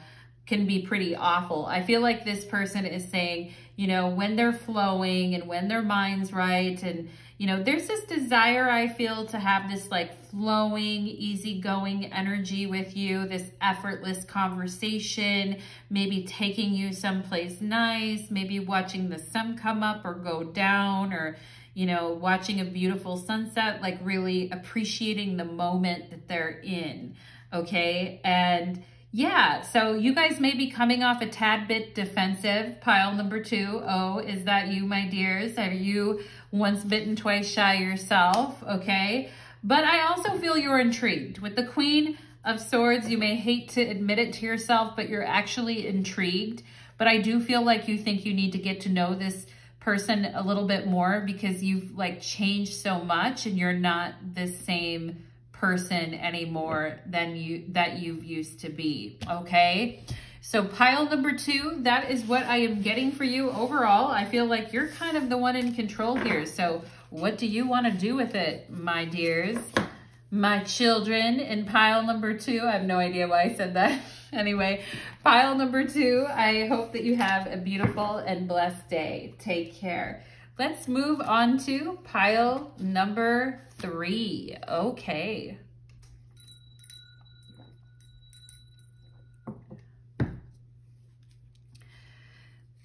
can be pretty awful. I feel like this person is saying, you know, when they're flowing and when their mind's right, and, you know, there's this desire, I feel, to have this like flowing, easygoing energy with you, this effortless conversation, maybe taking you someplace nice, maybe watching the sun come up or go down, or, you know, watching a beautiful sunset, like really appreciating the moment that they're in, okay? And yeah, so you guys may be coming off a tad bit defensive, pile number 2. Oh, is that you, my dears? Are you once bitten, twice shy yourself? Okay. But I also feel you're intrigued. With the Queen of Swords, you may hate to admit it to yourself, but you're actually intrigued. But I do feel like you think you need to get to know this person a little bit more, because you've like changed so much and you're not the same person anymore than you've used to be, okay? So pile number 2, that is what I am getting for you overall. I feel like you're kind of the one in control here. So what do you want to do with it, my dears? My children in pile number 2. I have no idea why I said that. Anyway, pile number 2, I hope that you have a beautiful and blessed day. Take care. Let's move on to pile number 3. Okay.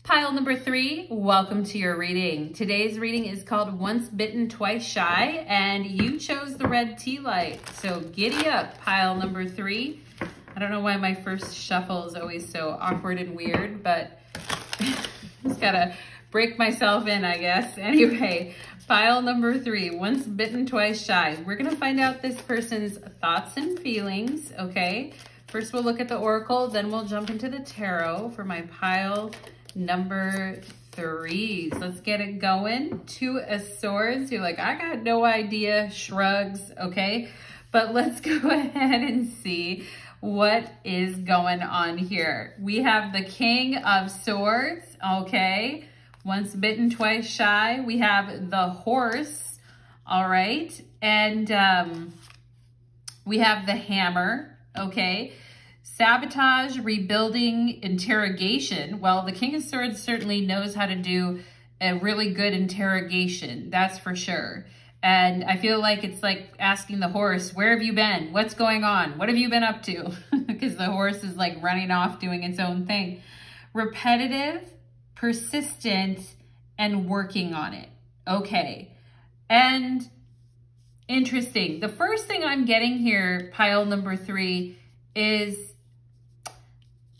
Pile number 3, welcome to your reading. Today's reading is called Once Bitten, Twice Shy, and you chose the red tea light. So giddy up, pile number 3. I don't know why my first shuffle is always so awkward and weird, but just gotta break myself in, I guess. Anyway, pile number 3, Once Bitten, Twice Shy. We're gonna find out this person's thoughts and feelings, okay? First we'll look at the oracle, then we'll jump into the tarot for my pile number 3. So let's get it going. 2 of Swords. You're like, I got no idea. Shrugs. Okay. But let's go ahead and see what is going on here. We have the King of Swords. Okay. Once Bitten, Twice Shy. We have the Horse. All right. And we have the Hammer. Okay. Sabotage, rebuilding, interrogation. Well, the King of Swords certainly knows how to do a really good interrogation. That's for sure. And I feel like it's like asking the horse, where have you been? What's going on? What have you been up to? Because the horse is like running off doing its own thing. Repetitive, persistent, and working on it. Okay. And interesting. The first thing I'm getting here, pile number 3, is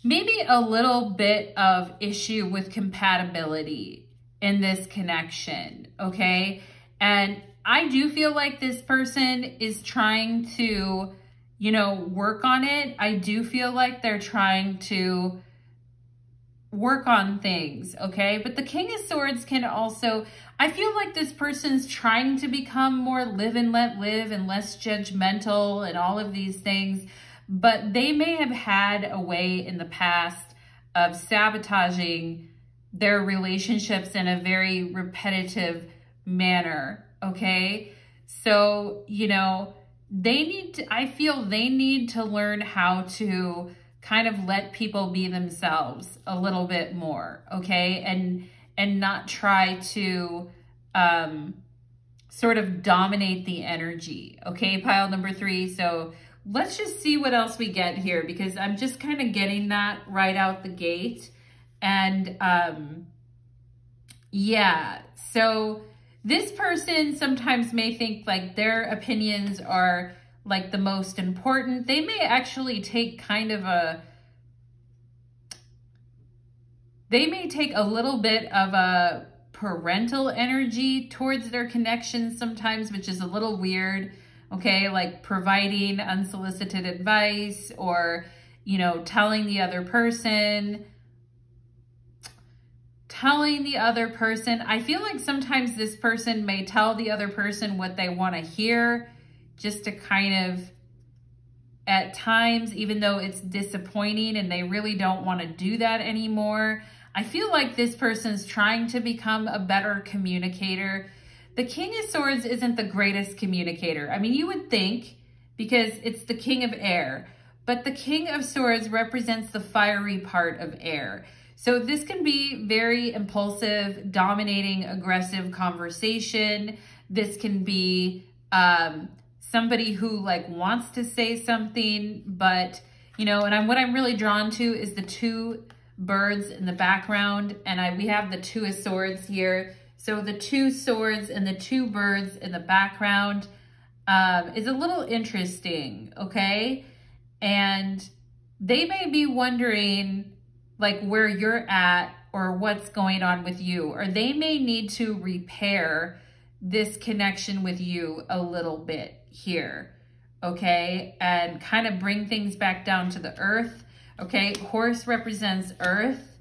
maybe a little bit of issue with compatibility in this connection, okay? And I do feel like this person is trying to, you know, work on it. I do feel like they're trying to work on things, okay? But the King of Swords can also, I feel like this person's trying to become more live and let live and less judgmental and all of these things. But they may have had a way in the past of sabotaging their relationships in a very repetitive manner, okay? So, you know, I feel they need to learn how to kind of let people be themselves a little bit more, okay? And not try to sort of dominate the energy, okay? Pile number 3, so let's just see what else we get here, because I'm just kind of getting that right out the gate. And yeah, so this person sometimes may think like their opinions are like the most important. They may actually take kind of they may take a little bit of a parental energy towards their connections sometimes, which is a little weird. Okay, like providing unsolicited advice or, you know, telling the other person. I feel like sometimes this person may tell the other person what they want to hear just to kind of, at times, even though it's disappointing and they really don't want to do that anymore. I feel like this person's trying to become a better communicator. The King of Swords isn't the greatest communicator. I mean, you would think, because it's the King of Air, but the King of Swords represents the fiery part of air. So this can be very impulsive, dominating, aggressive conversation. This can be somebody who like wants to say something, but, you know, and what I'm really drawn to is the 2 birds in the background, and we have the 2 of Swords here. So the 2 swords and the 2 birds in the background is a little interesting, okay? And they may be wondering like where you're at or what's going on with you, or they may need to repair this connection with you a little bit here, okay? And kind of bring things back down to the earth, okay? Horse represents earth.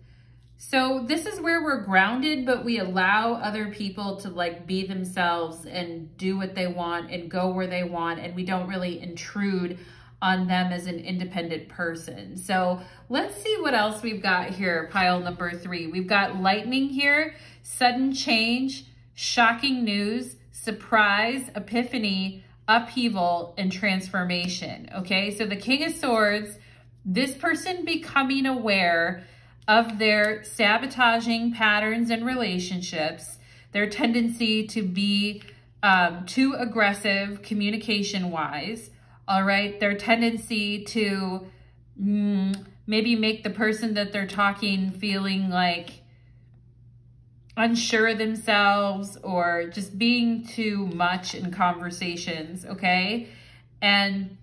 So this is where we're grounded, but we allow other people to like be themselves and do what they want and go where they want. And we don't really intrude on them as an independent person. So let's see what else we've got here. Pile number 3. We've got lightning here, sudden change, shocking news, surprise, epiphany, upheaval, and transformation. Okay, so the King of Swords, this person becoming aware of their sabotaging patterns and relationships, their tendency to be too aggressive communication-wise, all right? Their tendency to maybe make the person that they're talking feeling like unsure of themselves or just being too much in conversations, okay? And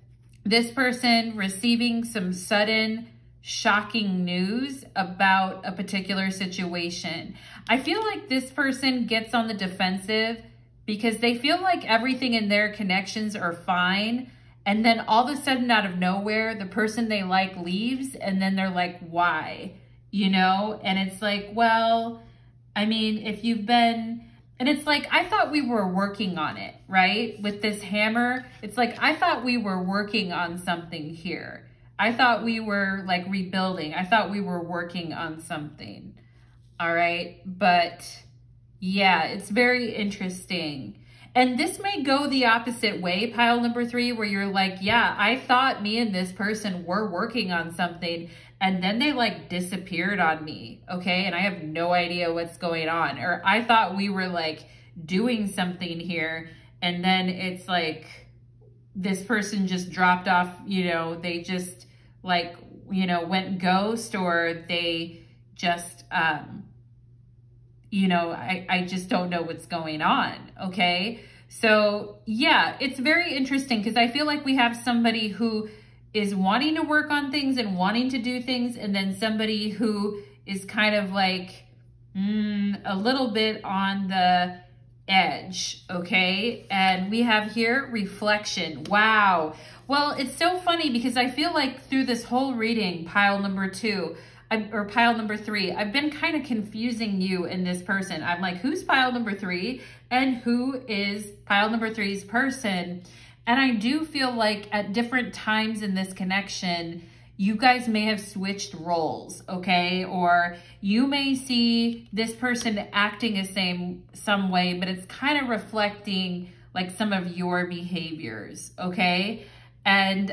this person receiving some sudden, shocking news about a particular situation. I feel like this person gets on the defensive because they feel like everything in their connections are fine. And then all of a sudden, out of nowhere, the person they like leaves. And then they're like, why? You know? And it's like, well, I mean, if you've been, and it's like, I thought we were working on it, right? With this hammer, it's like, I thought we were working on something here. I thought we were like rebuilding. I thought we were working on something. All right. But yeah, it's very interesting. And this may go the opposite way, pile number 3, where you're like, yeah, I thought me and this person were working on something, and then they like disappeared on me, okay? And I have no idea what's going on. Or I thought we were like doing something here, and then it's like this person just dropped off, you know, they just like, you know, went ghost, or they just, you know, I just don't know what's going on, okay? So yeah, it's very interesting because I feel like we have somebody who is wanting to work on things and wanting to do things, and then somebody who is kind of like a little bit on the edge, okay? And we have here reflection. Wow. Well, it's so funny because I feel like through this whole reading, pile number 2, or pile number 3, I've been kind of confusing you and this person. I'm like, who's pile number 3 and who is pile number 3's person? And I do feel like at different times in this connection, you guys may have switched roles, okay? Or you may see this person acting some way, but it's kind of reflecting like some of your behaviors, okay? And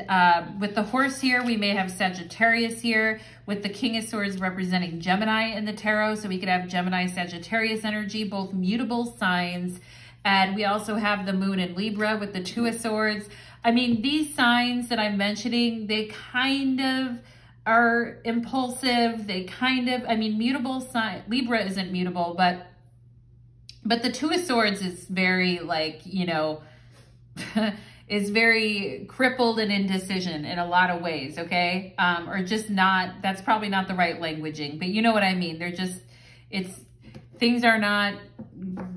with the horse here, we may have Sagittarius here, with the King of Swords representing Gemini in the tarot. So we could have Gemini, Sagittarius energy, both mutable signs. And we also have the Moon in Libra with the Two of Swords. I mean, these signs that I'm mentioning, they kind of are impulsive. They kind of, I mean, mutable sign, Libra isn't mutable, but the Two of Swords is very like, you know, is very crippled and indecision in a lot of ways, okay? Or just not, that's probably not the right languaging, but you know what I mean. They're just, things are not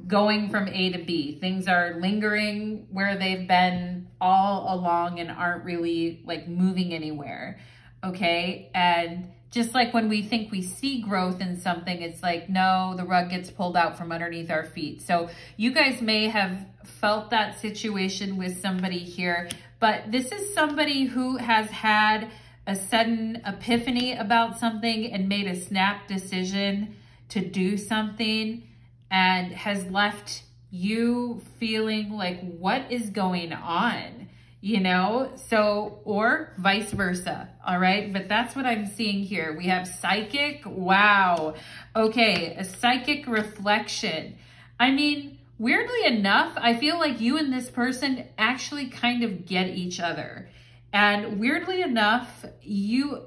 going from A to B. Things are lingering where they've been all along and aren't really like moving anywhere, okay? And just like when we think we see growth in something, it's like, no, the rug gets pulled out from underneath our feet. So you guys may have felt that situation with somebody here, but this is somebody who has had a sudden epiphany about something and made a snap decision to do something and has left you feeling like, what is going on? You know, so, or vice versa, all right? But that's what I'm seeing here. We have psychic, wow. Okay, a psychic reflection. I mean, weirdly enough, I feel like you and this person actually kind of get each other. And weirdly enough, you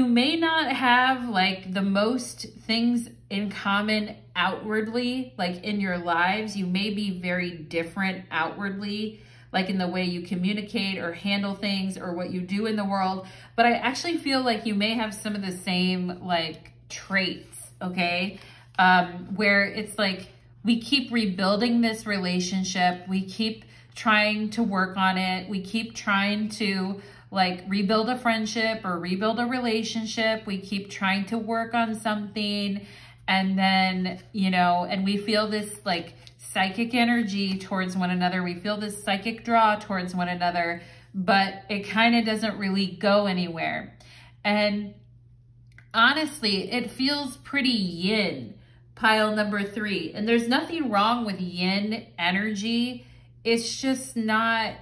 may not have like the most things in common outwardly, like in your lives. You may be very different outwardly, like in the way you communicate or handle things or what you do in the world. But I actually feel like you may have some of the same like traits, okay? Where it's like, we keep rebuilding this relationship. We keep trying to work on it. We keep trying to like rebuild a friendship or rebuild a relationship. We keep trying to work on something. And then, you know, and we feel this like psychic energy towards one another. We feel this psychic draw towards one another, but it kind of doesn't really go anywhere. And honestly, it feels pretty yin, pile number 3. And there's nothing wrong with yin energy. It's just not,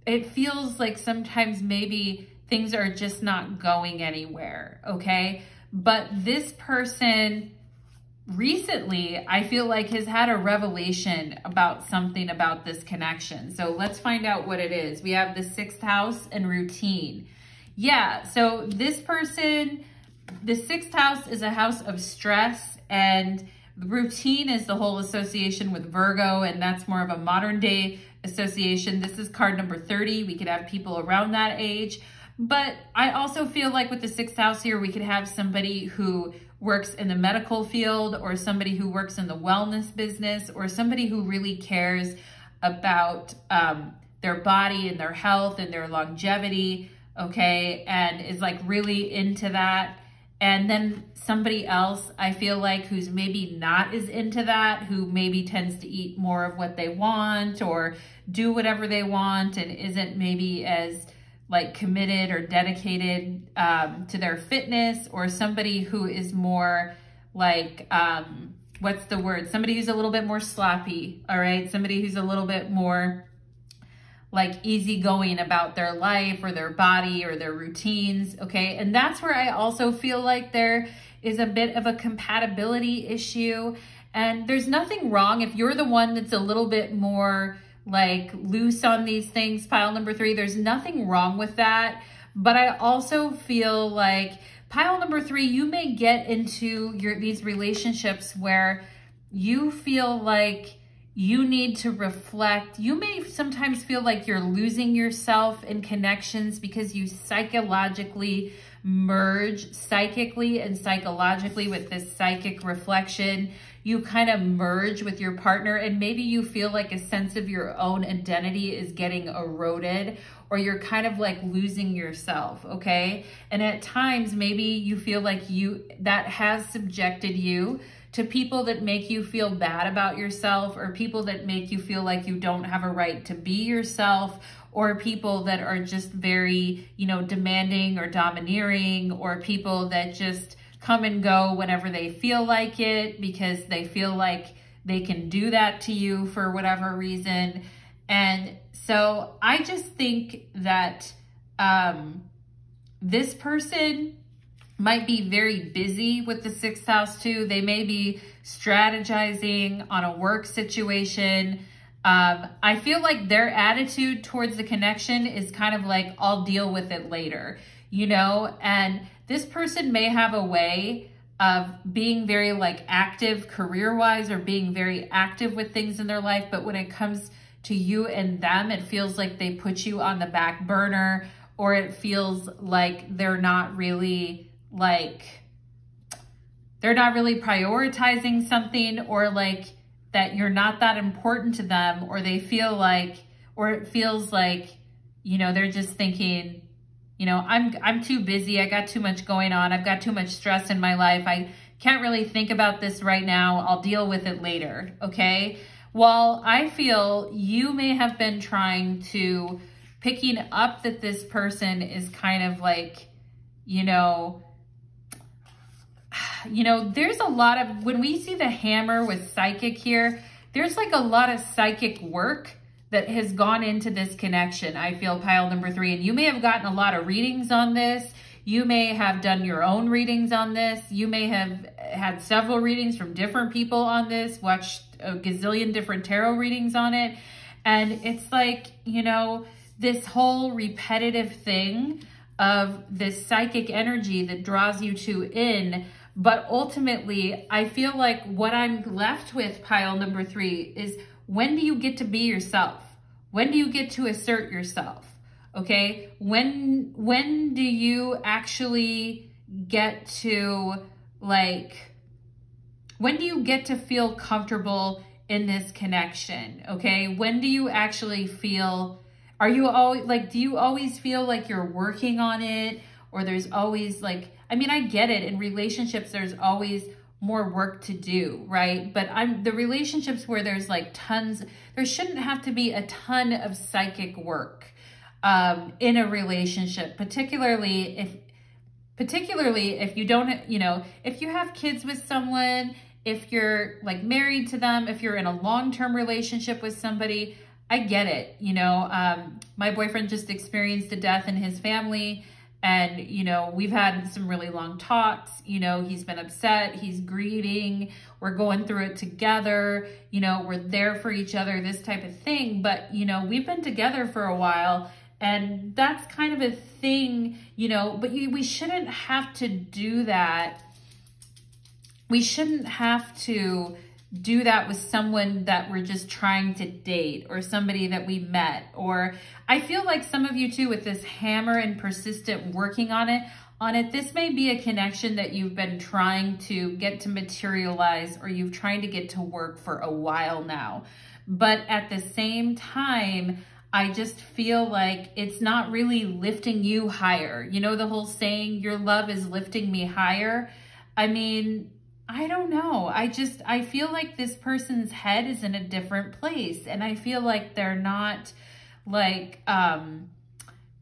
it feels like sometimes maybe things are just not going anywhere, okay? But this person recently, I feel like, has had a revelation about something about this connection. So let's find out what it is. We have the 6th house and routine. Yeah, so this person the 6th house is a house of stress, and routine is the whole association with Virgo, and that's more of a modern day association. This is card number 30. We could have people around that age. But I also feel like with the 6th house here, we could have somebody who works in the medical field, or somebody who works in the wellness business, or somebody who really cares about their body and their health and their longevity, okay, and is like really into that. And then somebody else, I feel like, who's maybe not as into that, who maybe tends to eat more of what they want or do whatever they want, and isn't maybe as like committed or dedicated to their fitness, or somebody who is more like, what's the word? Somebody who's a little bit more sloppy, all right? Somebody who's a little bit more like easygoing about their life or their body or their routines, okay? And that's where I also feel like there is a bit of a compatibility issue. And there's nothing wrong if you're the one that's a little bit more like loose on these things, pile number 3, there's nothing wrong with that. But I also feel like pile number 3, you may get into these relationships where you feel like you need to reflect. You may sometimes feel like you're losing yourself in connections because you psychologically merge psychically and psychologically with this psychic reflection. You kind of merge with your partner, and maybe you feel like a sense of your own identity is getting eroded, or you're kind of like losing yourself, okay? And at times, maybe you feel like that has subjected you to people that make you feel bad about yourself, or people that make you feel like you don't have a right to be yourself, or people that are just very, demanding or domineering, or people that just come and go whenever they feel like it because they feel like they can do that to you for whatever reason. And so I just think that this person might be very busy with the 6th house too. They may be strategizing on a work situation. I feel like their attitude towards the connection is kind of like, I'll deal with it later, and this person may have a way of being very like active career-wise, or being very active with things in their life. But when it comes to you and them, it feels like they put you on the back burner, or it feels like they're not really prioritizing something, or like that you're not that important to them, or they feel like, or it feels like, they're just thinking, I'm too busy. I got too much going on. I've got too much stress in my life. I can't really think about this right now. I'll deal with it later. Okay. Well, I feel you may have been trying to picking up that this person is kind of like, there's a lot of, when we see the hammer with psychic here, there's like a lot of psychic work that has gone into this connection. I feel pile number 3, and you may have gotten a lot of readings on this. You may have done your own readings on this. You may have had several readings from different people on this, watched a gazillion different tarot readings on it. And it's like, this whole repetitive thing of this psychic energy that draws you in. But ultimately, I feel like what I'm left with, pile number 3, is when do you get to be yourself? When do you get to assert yourself? Okay? When do you actually get to when do you get to feel comfortable in this connection? Okay? When do you actually feel, do you always feel like you're working on it? Or there's always I get it. In relationships, there's always more work to do, right? But the relationships where there's there shouldn't have to be a ton of psychic work in a relationship, particularly if you don't, if you have kids with someone, if you're married to them, if you're in a long-term relationship with somebody, I get it. My boyfriend just experienced a death in his family. And, we've had some really long talks, he's been upset, he's grieving, we're going through it together, we're there for each other, this type of thing. But, we've been together for a while, And that's kind of a thing, you know, but we shouldn't have to do that. We shouldn't have to do that with someone that we're just trying to date, or somebody that we met. Or I feel like some of you too, with this hammer and persistent working on it, this may be a connection that you've been trying to get to materialize, or you've trying to get to work for a while now. But at the same time, I just feel like it's not really lifting you higher. You know, the whole saying, your love is lifting me higher. I mean, I don't know. I feel like this person's head is in a different place. And I feel like they're not like,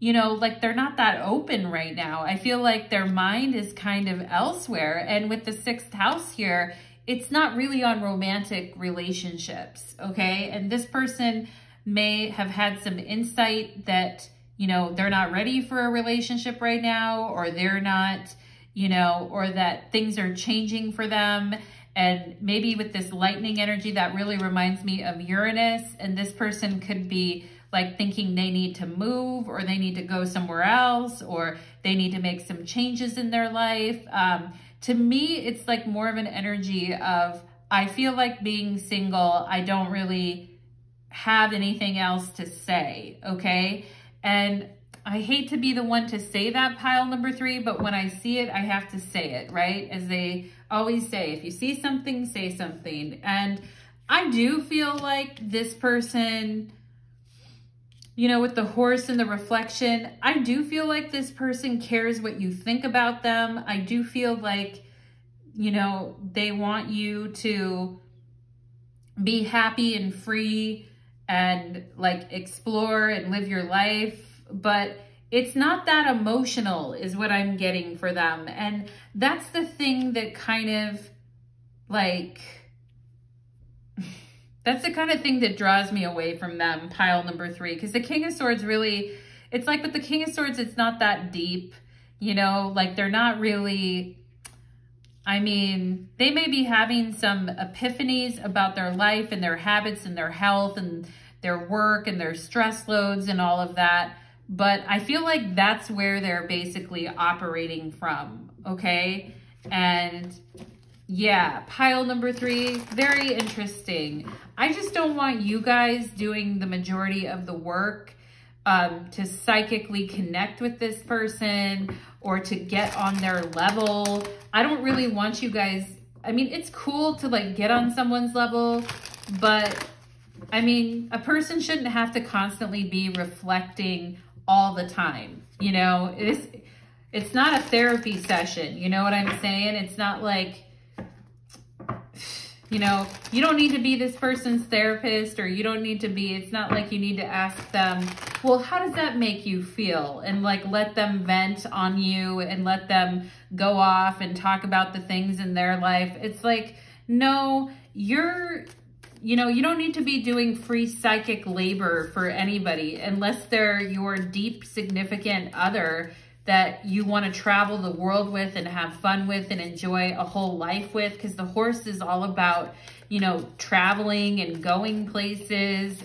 you know, like they're not that open right now. I feel like their mind is kind of elsewhere. And with the 6th house here, it's not really on romantic relationships, okay? And this person may have had some insight that, you know, they're not ready for a relationship right now, or they're not, you know, or that things are changing for them. And maybe with this lightning energy, that really reminds me of Uranus. And this person could be like thinking they need to move, or they need to go somewhere else, or they need to make some changes in their life. To me, it's like more of an energy of, I feel like being single, I don't really have anything else to say, okay? And I hate to be the one to say that, pile number 3, but when I see it, I have to say it, right? As they always say, if you see something, say something. And I do feel like this person, you know, with the horse and the reflection, I do feel like this person cares what you think about them. I do feel like, you know, they want you to be happy and free and like explore and live your life, but it's not that emotional is what I'm getting for them. And that's the thing that kind of like, that's the kind of thing that draws me away from them, pile number 3, because the King of Swords really, it's like with the King of Swords, it's not that deep, you know, like they're not really, I mean, they may be having some epiphanies about their life and their habits and their health and their work and their stress loads and all of that. But I feel like that's where they're basically operating from, okay? And yeah, pile number 3, very interesting. I just don't want you guys doing the majority of the work to psychically connect with this person or to get on their level. I don't really want you guys, I mean, it's cool to like get on someone's level, but I mean, a person shouldn't have to constantly be reflecting all the time. You know, it's not a therapy session. You know what I'm saying? It's not like, you know, you don't need to be this person's therapist, or you don't need to be, it's not like you need to ask them, well, how does that make you feel? And like, let them vent on you and let them go off and talk about the things in their life. It's like, no, you know, you don't need to be doing free psychic labor for anybody unless they're your deep, significant other that you want to travel the world with and have fun with and enjoy a whole life with, because the horse is all about, you know, traveling and going places.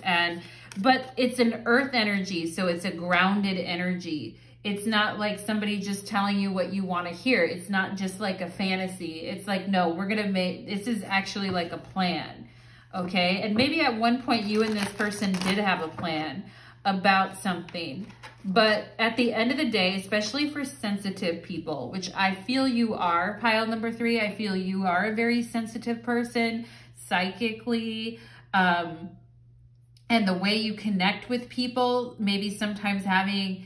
But it's an earth energy, so it's a grounded energy. It's not like somebody just telling you what you want to hear. It's not just like a fantasy. It's like, no, we're going to make, this is actually like a plan, okay? And maybe at one point you and this person did have a plan about something. But at the end of the day, especially for sensitive people, which I feel you are, pile number 3, I feel you are a very sensitive person psychically, and the way you connect with people, maybe sometimes having,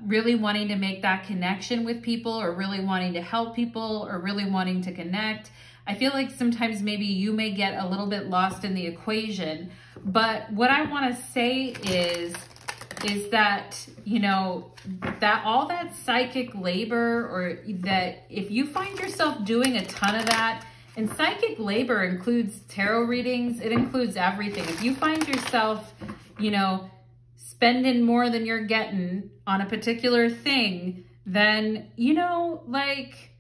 really wanting to make that connection with people, or really wanting to help people, or really wanting to connect. I feel like sometimes maybe you may get a little bit lost in the equation. But what I want to say is that, you know, that all that psychic labor, or that if you find yourself doing a ton of that, and psychic labor includes tarot readings, it includes everything. If you find yourself, you know, spending more than you're getting on a particular thing, then, you know, like,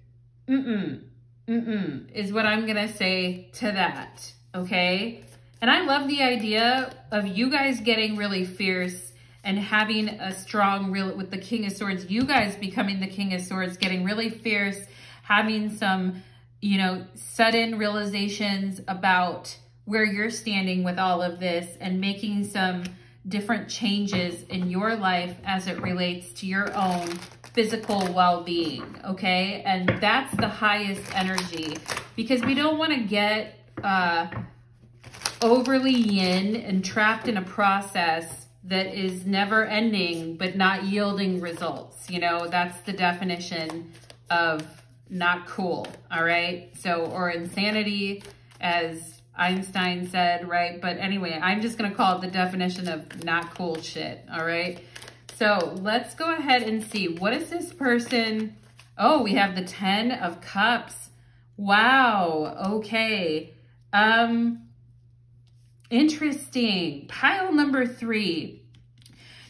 is what I'm going to say to that, okay? And I love the idea of you guys getting really fierce and having a strong real with the King of Swords, you guys becoming the King of Swords, getting really fierce, having some, you know, sudden realizations about where you're standing with all of this, and making some different changes in your life as it relates to your own physical well-being, okay? And that's the highest energy, because we don't want to get overly yin and trapped in a process that is never ending but not yielding results. You know, that's the definition of not cool, all right? So, or insanity, as Einstein said, right? But anyway, I'm just going to call it the definition of not cool shit, all right? So let's go ahead and see. What is this person? Oh, we have the 10 of Cups. Wow. Okay. Interesting. Pile number 3.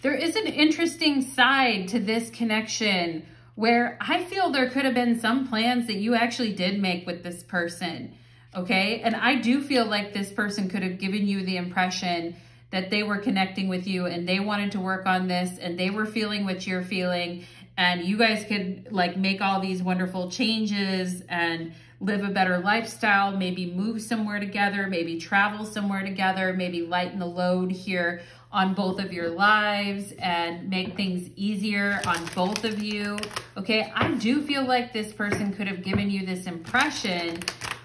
There is an interesting side to this connection where I feel there could have been some plans that you actually did make with this person. Okay. And I do feel like this person could have given you the impression that they were connecting with you and they wanted to work on this and they were feeling what you're feeling, and you guys could like make all these wonderful changes and live a better lifestyle, maybe move somewhere together, maybe travel somewhere together, maybe lighten the load here on both of your lives and make things easier on both of you. Okay. I do feel like this person could have given you this impression,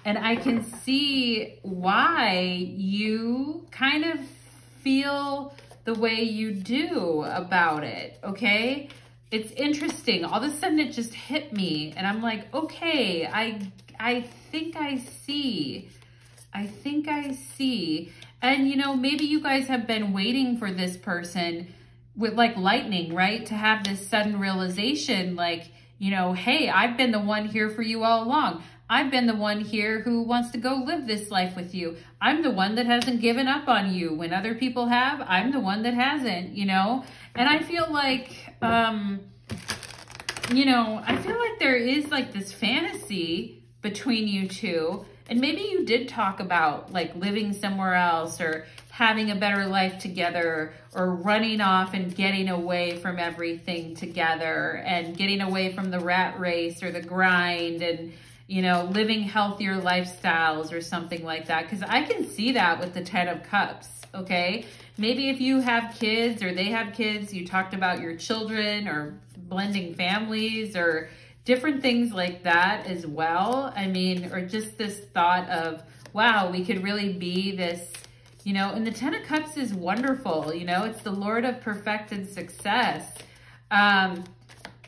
and I can see why you kind of feel the way you do about it, okay? It's interesting. All of a sudden it just hit me and I'm like, okay, I think I see. I think I see. And you know, maybe you guys have been waiting for this person with like lightning, right? To have this sudden realization like, you know, hey, I've been the one here for you all along. I've been the one here who wants to go live this life with you. I'm the one that hasn't given up on you. When other people have, I'm the one that hasn't, you know? And I feel like, you know, I feel like there is like this fantasy between you two. And maybe you did talk about like living somewhere else or having a better life together, or running off and getting away from everything together and getting away from the rat race or the grind, and you know, living healthier lifestyles or something like that. Because I can see that with the 10 of Cups, okay? Maybe if you have kids or they have kids, you talked about your children or blending families or different things like that as well. I mean, or just this thought of, wow, we could really be this, you know, and the 10 of Cups is wonderful. You know, it's the Lord of perfected success.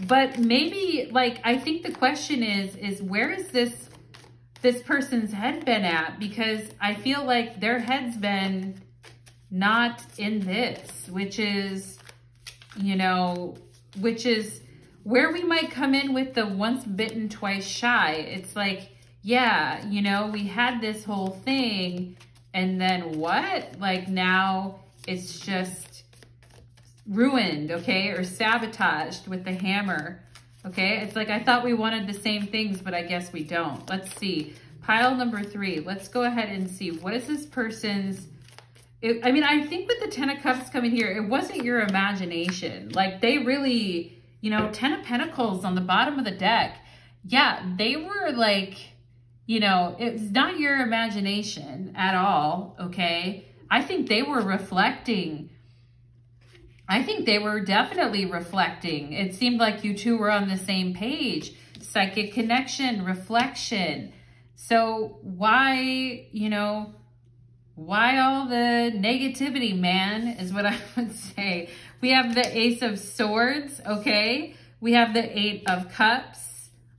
But maybe, like, I think the question is where is this person's head been at? Because I feel like their head's been not in this, which is, you know, which is where we might come in with the once bitten, twice shy. It's like, yeah, you know, we had this whole thing, and then what? Like, now it's just ruined, okay, or sabotaged with the hammer, okay? It's like, I thought we wanted the same things, but I guess we don't. Let's see. Pile number 3. Let's go ahead and see. What is this person's... I mean, I think with the 10 of Cups coming here, it wasn't your imagination. Like, they really, you know, 10 of Pentacles on the bottom of the deck. Yeah, they were like, you know, it's not your imagination at all, okay? I think they were reflecting. I think they were definitely reflecting. It seemed like you two were on the same page. Psychic connection, reflection. So why, you know, why all the negativity, man, is what I would say. We have the Ace of Swords, okay? We have the 8 of Cups.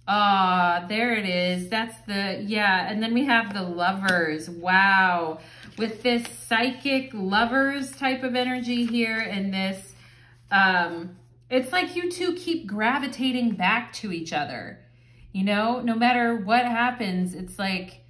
Ah, there it is. That's the, yeah. And then we have the Lovers. Wow. With this psychic lovers type of energy here, and this, it's like you two keep gravitating back to each other. You know, no matter what happens, it's like,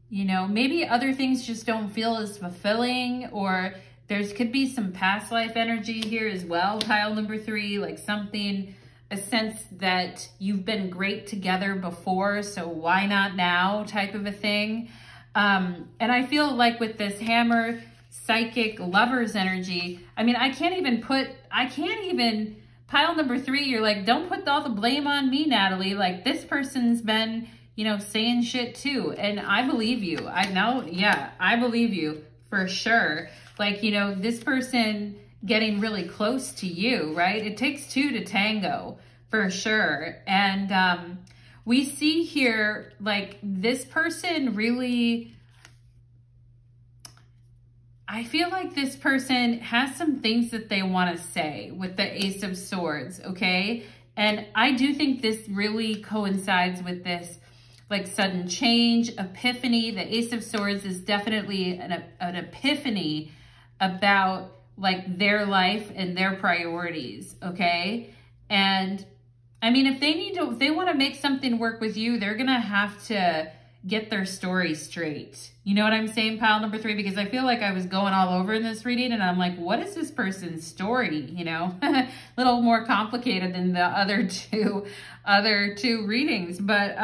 you know, maybe other things just don't feel as fulfilling, or there's could be some past life energy here as well. Pile number 3, like something, a sense that you've been great together before, so why not now type of a thing. And I feel like with this hammer, psychic lovers energy, I mean, I can't even put, I can't even, pile number 3, you're like, don't put all the blame on me, Natalie. Like, this person's been, you know, saying shit too. And I believe you. I know, yeah, I believe you for sure. Like, you know, this person getting really close to you, right? It takes 2 to tango for sure. And we see here, like, this person really, I feel like this person has some things that they want to say with the Ace of Swords, okay? And I do think this really coincides with this, like, sudden change, epiphany. The Ace of Swords is definitely an epiphany about, like, their life and their priorities, okay? And I mean, if they want to make something work with you, they're going to have to get their story straight. You know what I'm saying, pile number 3? Because I feel like I was going all over in this reading and I'm like, what is this person's story? You know, a little more complicated than the other two readings, but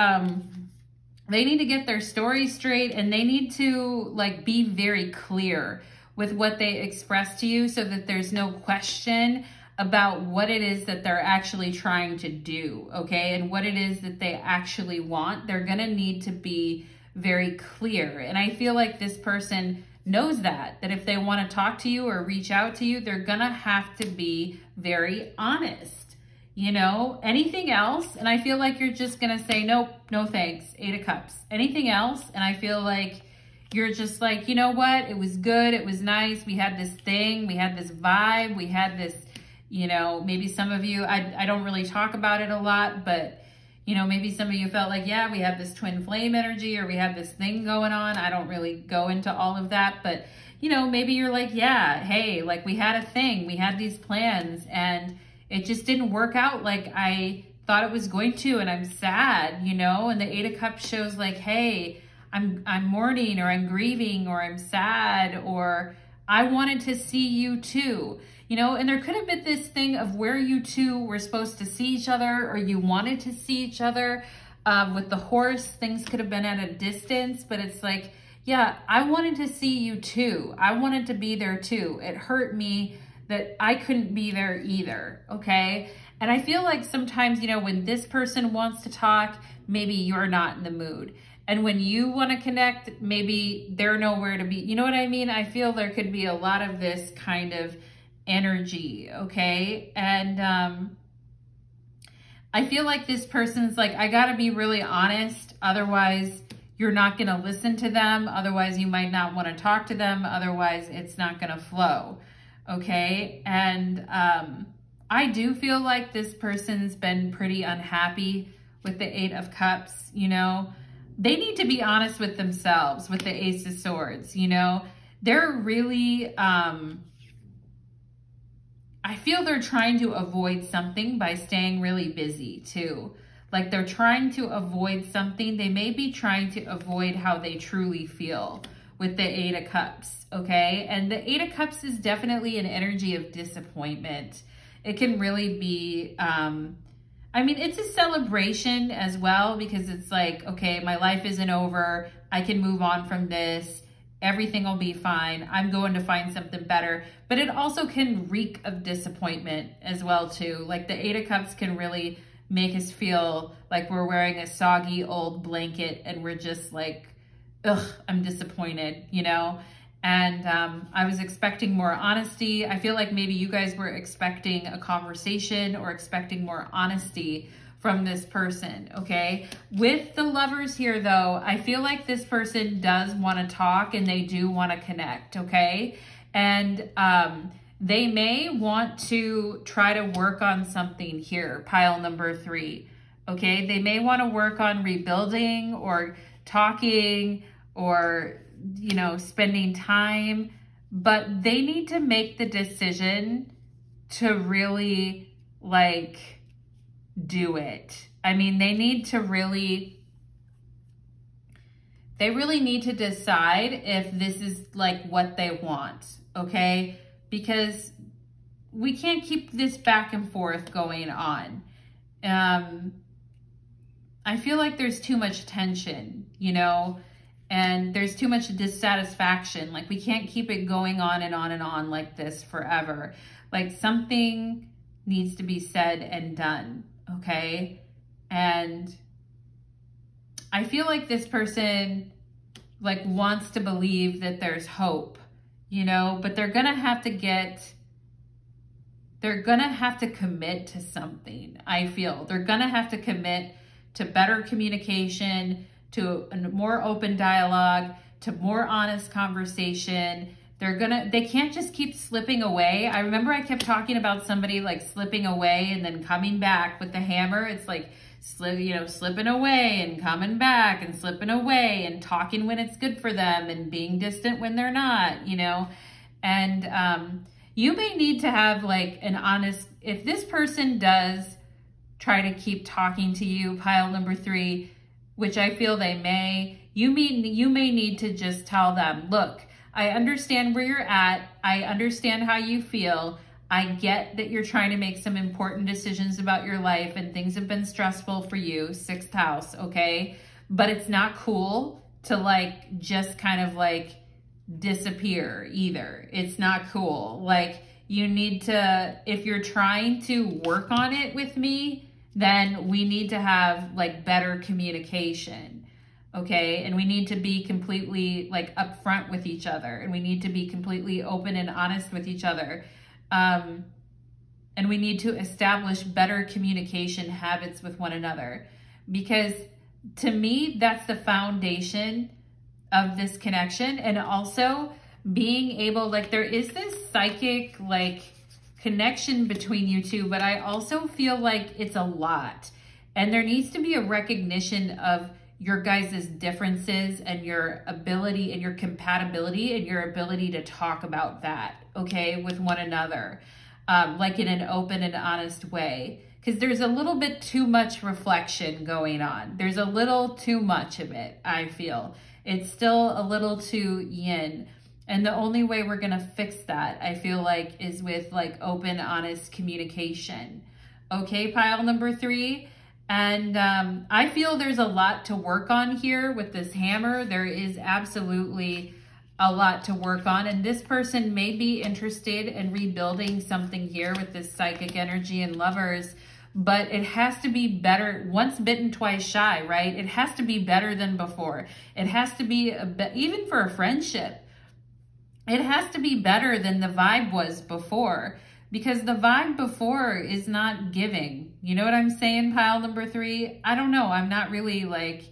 they need to get their story straight, and they need to, like, be very clear with what they express to you so that there's no question about what it is that they're actually trying to do, okay? And what it is that they actually want. They're gonna need to be very clear. And I feel like this person knows that if they wanna talk to you or reach out to you, they're gonna have to be very honest, you know? Anything else, and I feel like you're just gonna say, nope, no thanks, 8 of Cups. Anything else, and I feel like you're just like, you know what? It was good, it was nice, we had this thing, we had this vibe, we had this, you know, maybe some of you, I don't really talk about it a lot, but, you know, maybe some of you felt like, yeah, we have this twin flame energy, or we have this thing going on. I don't really go into all of that, but, you know, maybe you're like, yeah, hey, like, we had a thing, we had these plans, and it just didn't work out like I thought it was going to, and I'm sad, you know? And the 8 of Cups shows, like, hey, I'm mourning, or I'm grieving, or I'm sad, or I wanted to see you too. You know, and there could have been this thing of where you two were supposed to see each other, or you wanted to see each other. With the horse, things could have been at a distance, but it's like, yeah, I wanted to see you too. I wanted to be there too. It hurt me that I couldn't be there either, okay? And I feel like sometimes, you know, when this person wants to talk, maybe you're not in the mood. And when you want to connect, maybe they're nowhere to be. You know what I mean? I feel there could be a lot of this kind of energy, okay? And I feel like this person's like, I gotta be really honest, otherwise you're not gonna listen to them, otherwise you might not want to talk to them, otherwise it's not gonna flow, okay? And I do feel like this person's been pretty unhappy with the 8 of Cups, you know? They need to be honest with themselves with the Ace of Swords, you know? They're really, I feel they're trying to avoid something by staying really busy too. Like, they're trying to avoid something. They may be trying to avoid how they truly feel with the 8 of Cups, okay? And the 8 of Cups is definitely an energy of disappointment. It can really be, I mean, it's a celebration as well, because it's like, okay, my life isn't over. I can move on from this. Everything will be fine. I'm going to find something better. But it also can reek of disappointment as well too. Like, the 8 of Cups can really make us feel like we're wearing a soggy old blanket and we're just like, ugh, I'm disappointed, you know? And I was expecting more honesty. I feel like maybe you guys were expecting a conversation or expecting more honesty from this person, okay? With the Lovers here though, I feel like this person does want to talk and they do want to connect, okay? And they may want to try to work on something here, pile number 3, okay? They may want to work on rebuilding or talking or, you know, spending time, but they need to make the decision to really, like, do it. I mean, they need to really, they really need to decide if this is like what they want, okay? Because we can't keep this back and forth going on. I feel like there's too much tension, you know? And there's too much dissatisfaction. Like, we can't keep it going on and on and on like this forever. Like, something needs to be said and done, okay? And I feel like this person, like, wants to believe that there's hope, you know, but they're gonna have to commit to something. I feel they're gonna have to commit to better communication, to a more open dialogue, to more honest conversation. They can't just keep slipping away. I remember I kept talking about somebody like slipping away and then coming back with the hammer. It's like, slipping away and coming back and slipping away and talking when it's good for them and being distant when they're not, you know? And you may need to have like an honest, if this person does try to keep talking to you, pile number 3, which I feel they may, you may need to just tell them, look, I understand where you're at. I understand how you feel. I get that you're trying to make some important decisions about your life and things have been stressful for you, 6th house, okay? But it's not cool to like, just kind of like disappear either. It's not cool. Like, you need to, if you're trying to work on it with me, then we need to have like better communication, okay? And we need to be completely like upfront with each other, and we need to be completely open and honest with each other. And we need to establish better communication habits with one another, because to me, that's the foundation of this connection. And also being able, like, there is this psychic like connection between you two, but I also feel like it's a lot, and there needs to be a recognition of your guys' differences and your ability and your compatibility and your ability to talk about that, okay, with one another, like in an open and honest way. Because there's a little bit too much reflection going on. There's a little too much of it, I feel. It's still a little too yin. And the only way we're gonna fix that, I feel like, is with like open, honest communication. Okay, pile number 3. And I feel there's a lot to work on here with this hammer. There is absolutely a lot to work on. And this person may be interested in rebuilding something here with this psychic energy and lovers, but it has to be better. Once bitten, twice shy, right? It has to be better than before. It has to be, even for a friendship, it has to be better than the vibe was before, because the vibe before is not giving. You know what I'm saying, pile number 3? I don't know. I'm not really like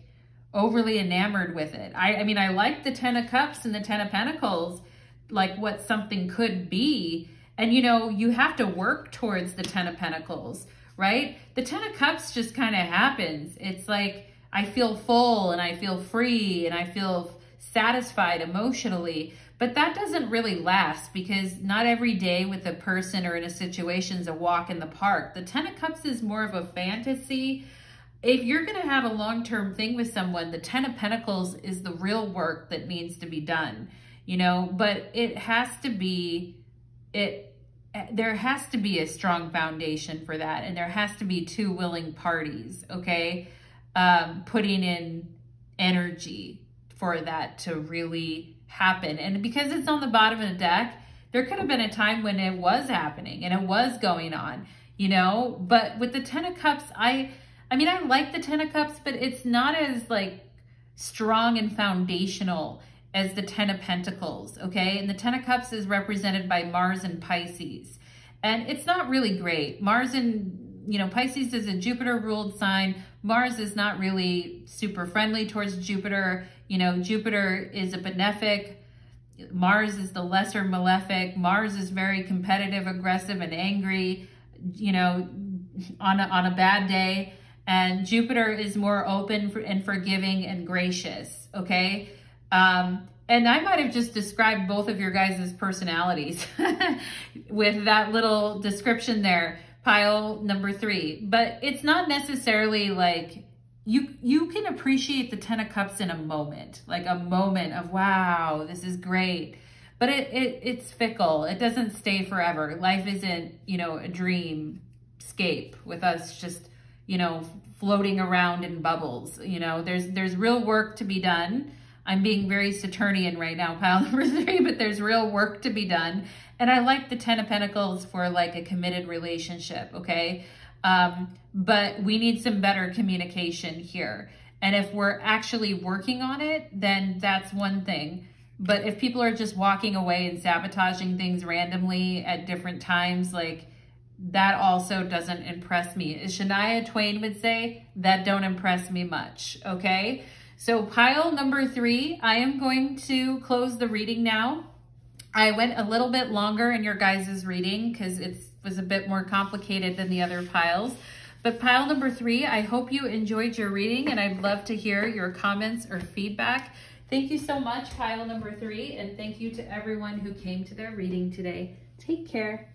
overly enamored with it. I mean, I like the 10 of Cups and the 10 of Pentacles, like what something could be. And, you know, you have to work towards the 10 of Pentacles, right? The 10 of Cups just kind of happens. It's like, I feel full and I feel free and I feel satisfied emotionally. But that doesn't really last, because not every day with a person or in a situation is a walk in the park. The 10 of Cups is more of a fantasy. If you're going to have a long-term thing with someone, the 10 of Pentacles is the real work that needs to be done, you know, but it has to be, there has to be a strong foundation for that. And there has to be 2 willing parties, okay, putting in energy for that to really happen. And because it's on the bottom of the deck, there could have been a time when it was happening and it was going on, you know. But with the 10 of Cups, I mean, I like the 10 of Cups, but it's not as like strong and foundational as the 10 of Pentacles, okay? And the 10 of Cups is represented by Mars and Pisces. And it's not really great. Mars and, you know, Pisces is a Jupiter-ruled sign. Mars is not really super friendly towards Jupiter. You know, Jupiter is a benefic. Mars is the lesser malefic. Mars is very competitive, aggressive, and angry, you know, on a bad day. And Jupiter is more open and forgiving and gracious, okay? And I might have just described both of your guys' personalities with that little description there, pile number 3. But it's not necessarily like, you can appreciate the 10 of Cups in a moment, like a moment of, wow, this is great. But it's fickle. It doesn't stay forever. Life isn't, you know, a dreamscape with us just, you know, floating around in bubbles. You know, there's real work to be done. I'm being very Saturnian right now, pile number 3, but there's real work to be done. And I like the 10 of Pentacles for like a committed relationship, okay? But we need some better communication here. And if we're actually working on it, then that's one thing. But if people are just walking away and sabotaging things randomly at different times, like that also doesn't impress me. As Shania Twain would say, that don't impress me much, okay? So pile number 3, I am going to close the reading now. I went a little bit longer in your guys' reading because it was a bit more complicated than the other piles. But pile number 3, I hope you enjoyed your reading, and I'd love to hear your comments or feedback. Thank you so much, pile number 3, and thank you to everyone who came to their reading today. Take care.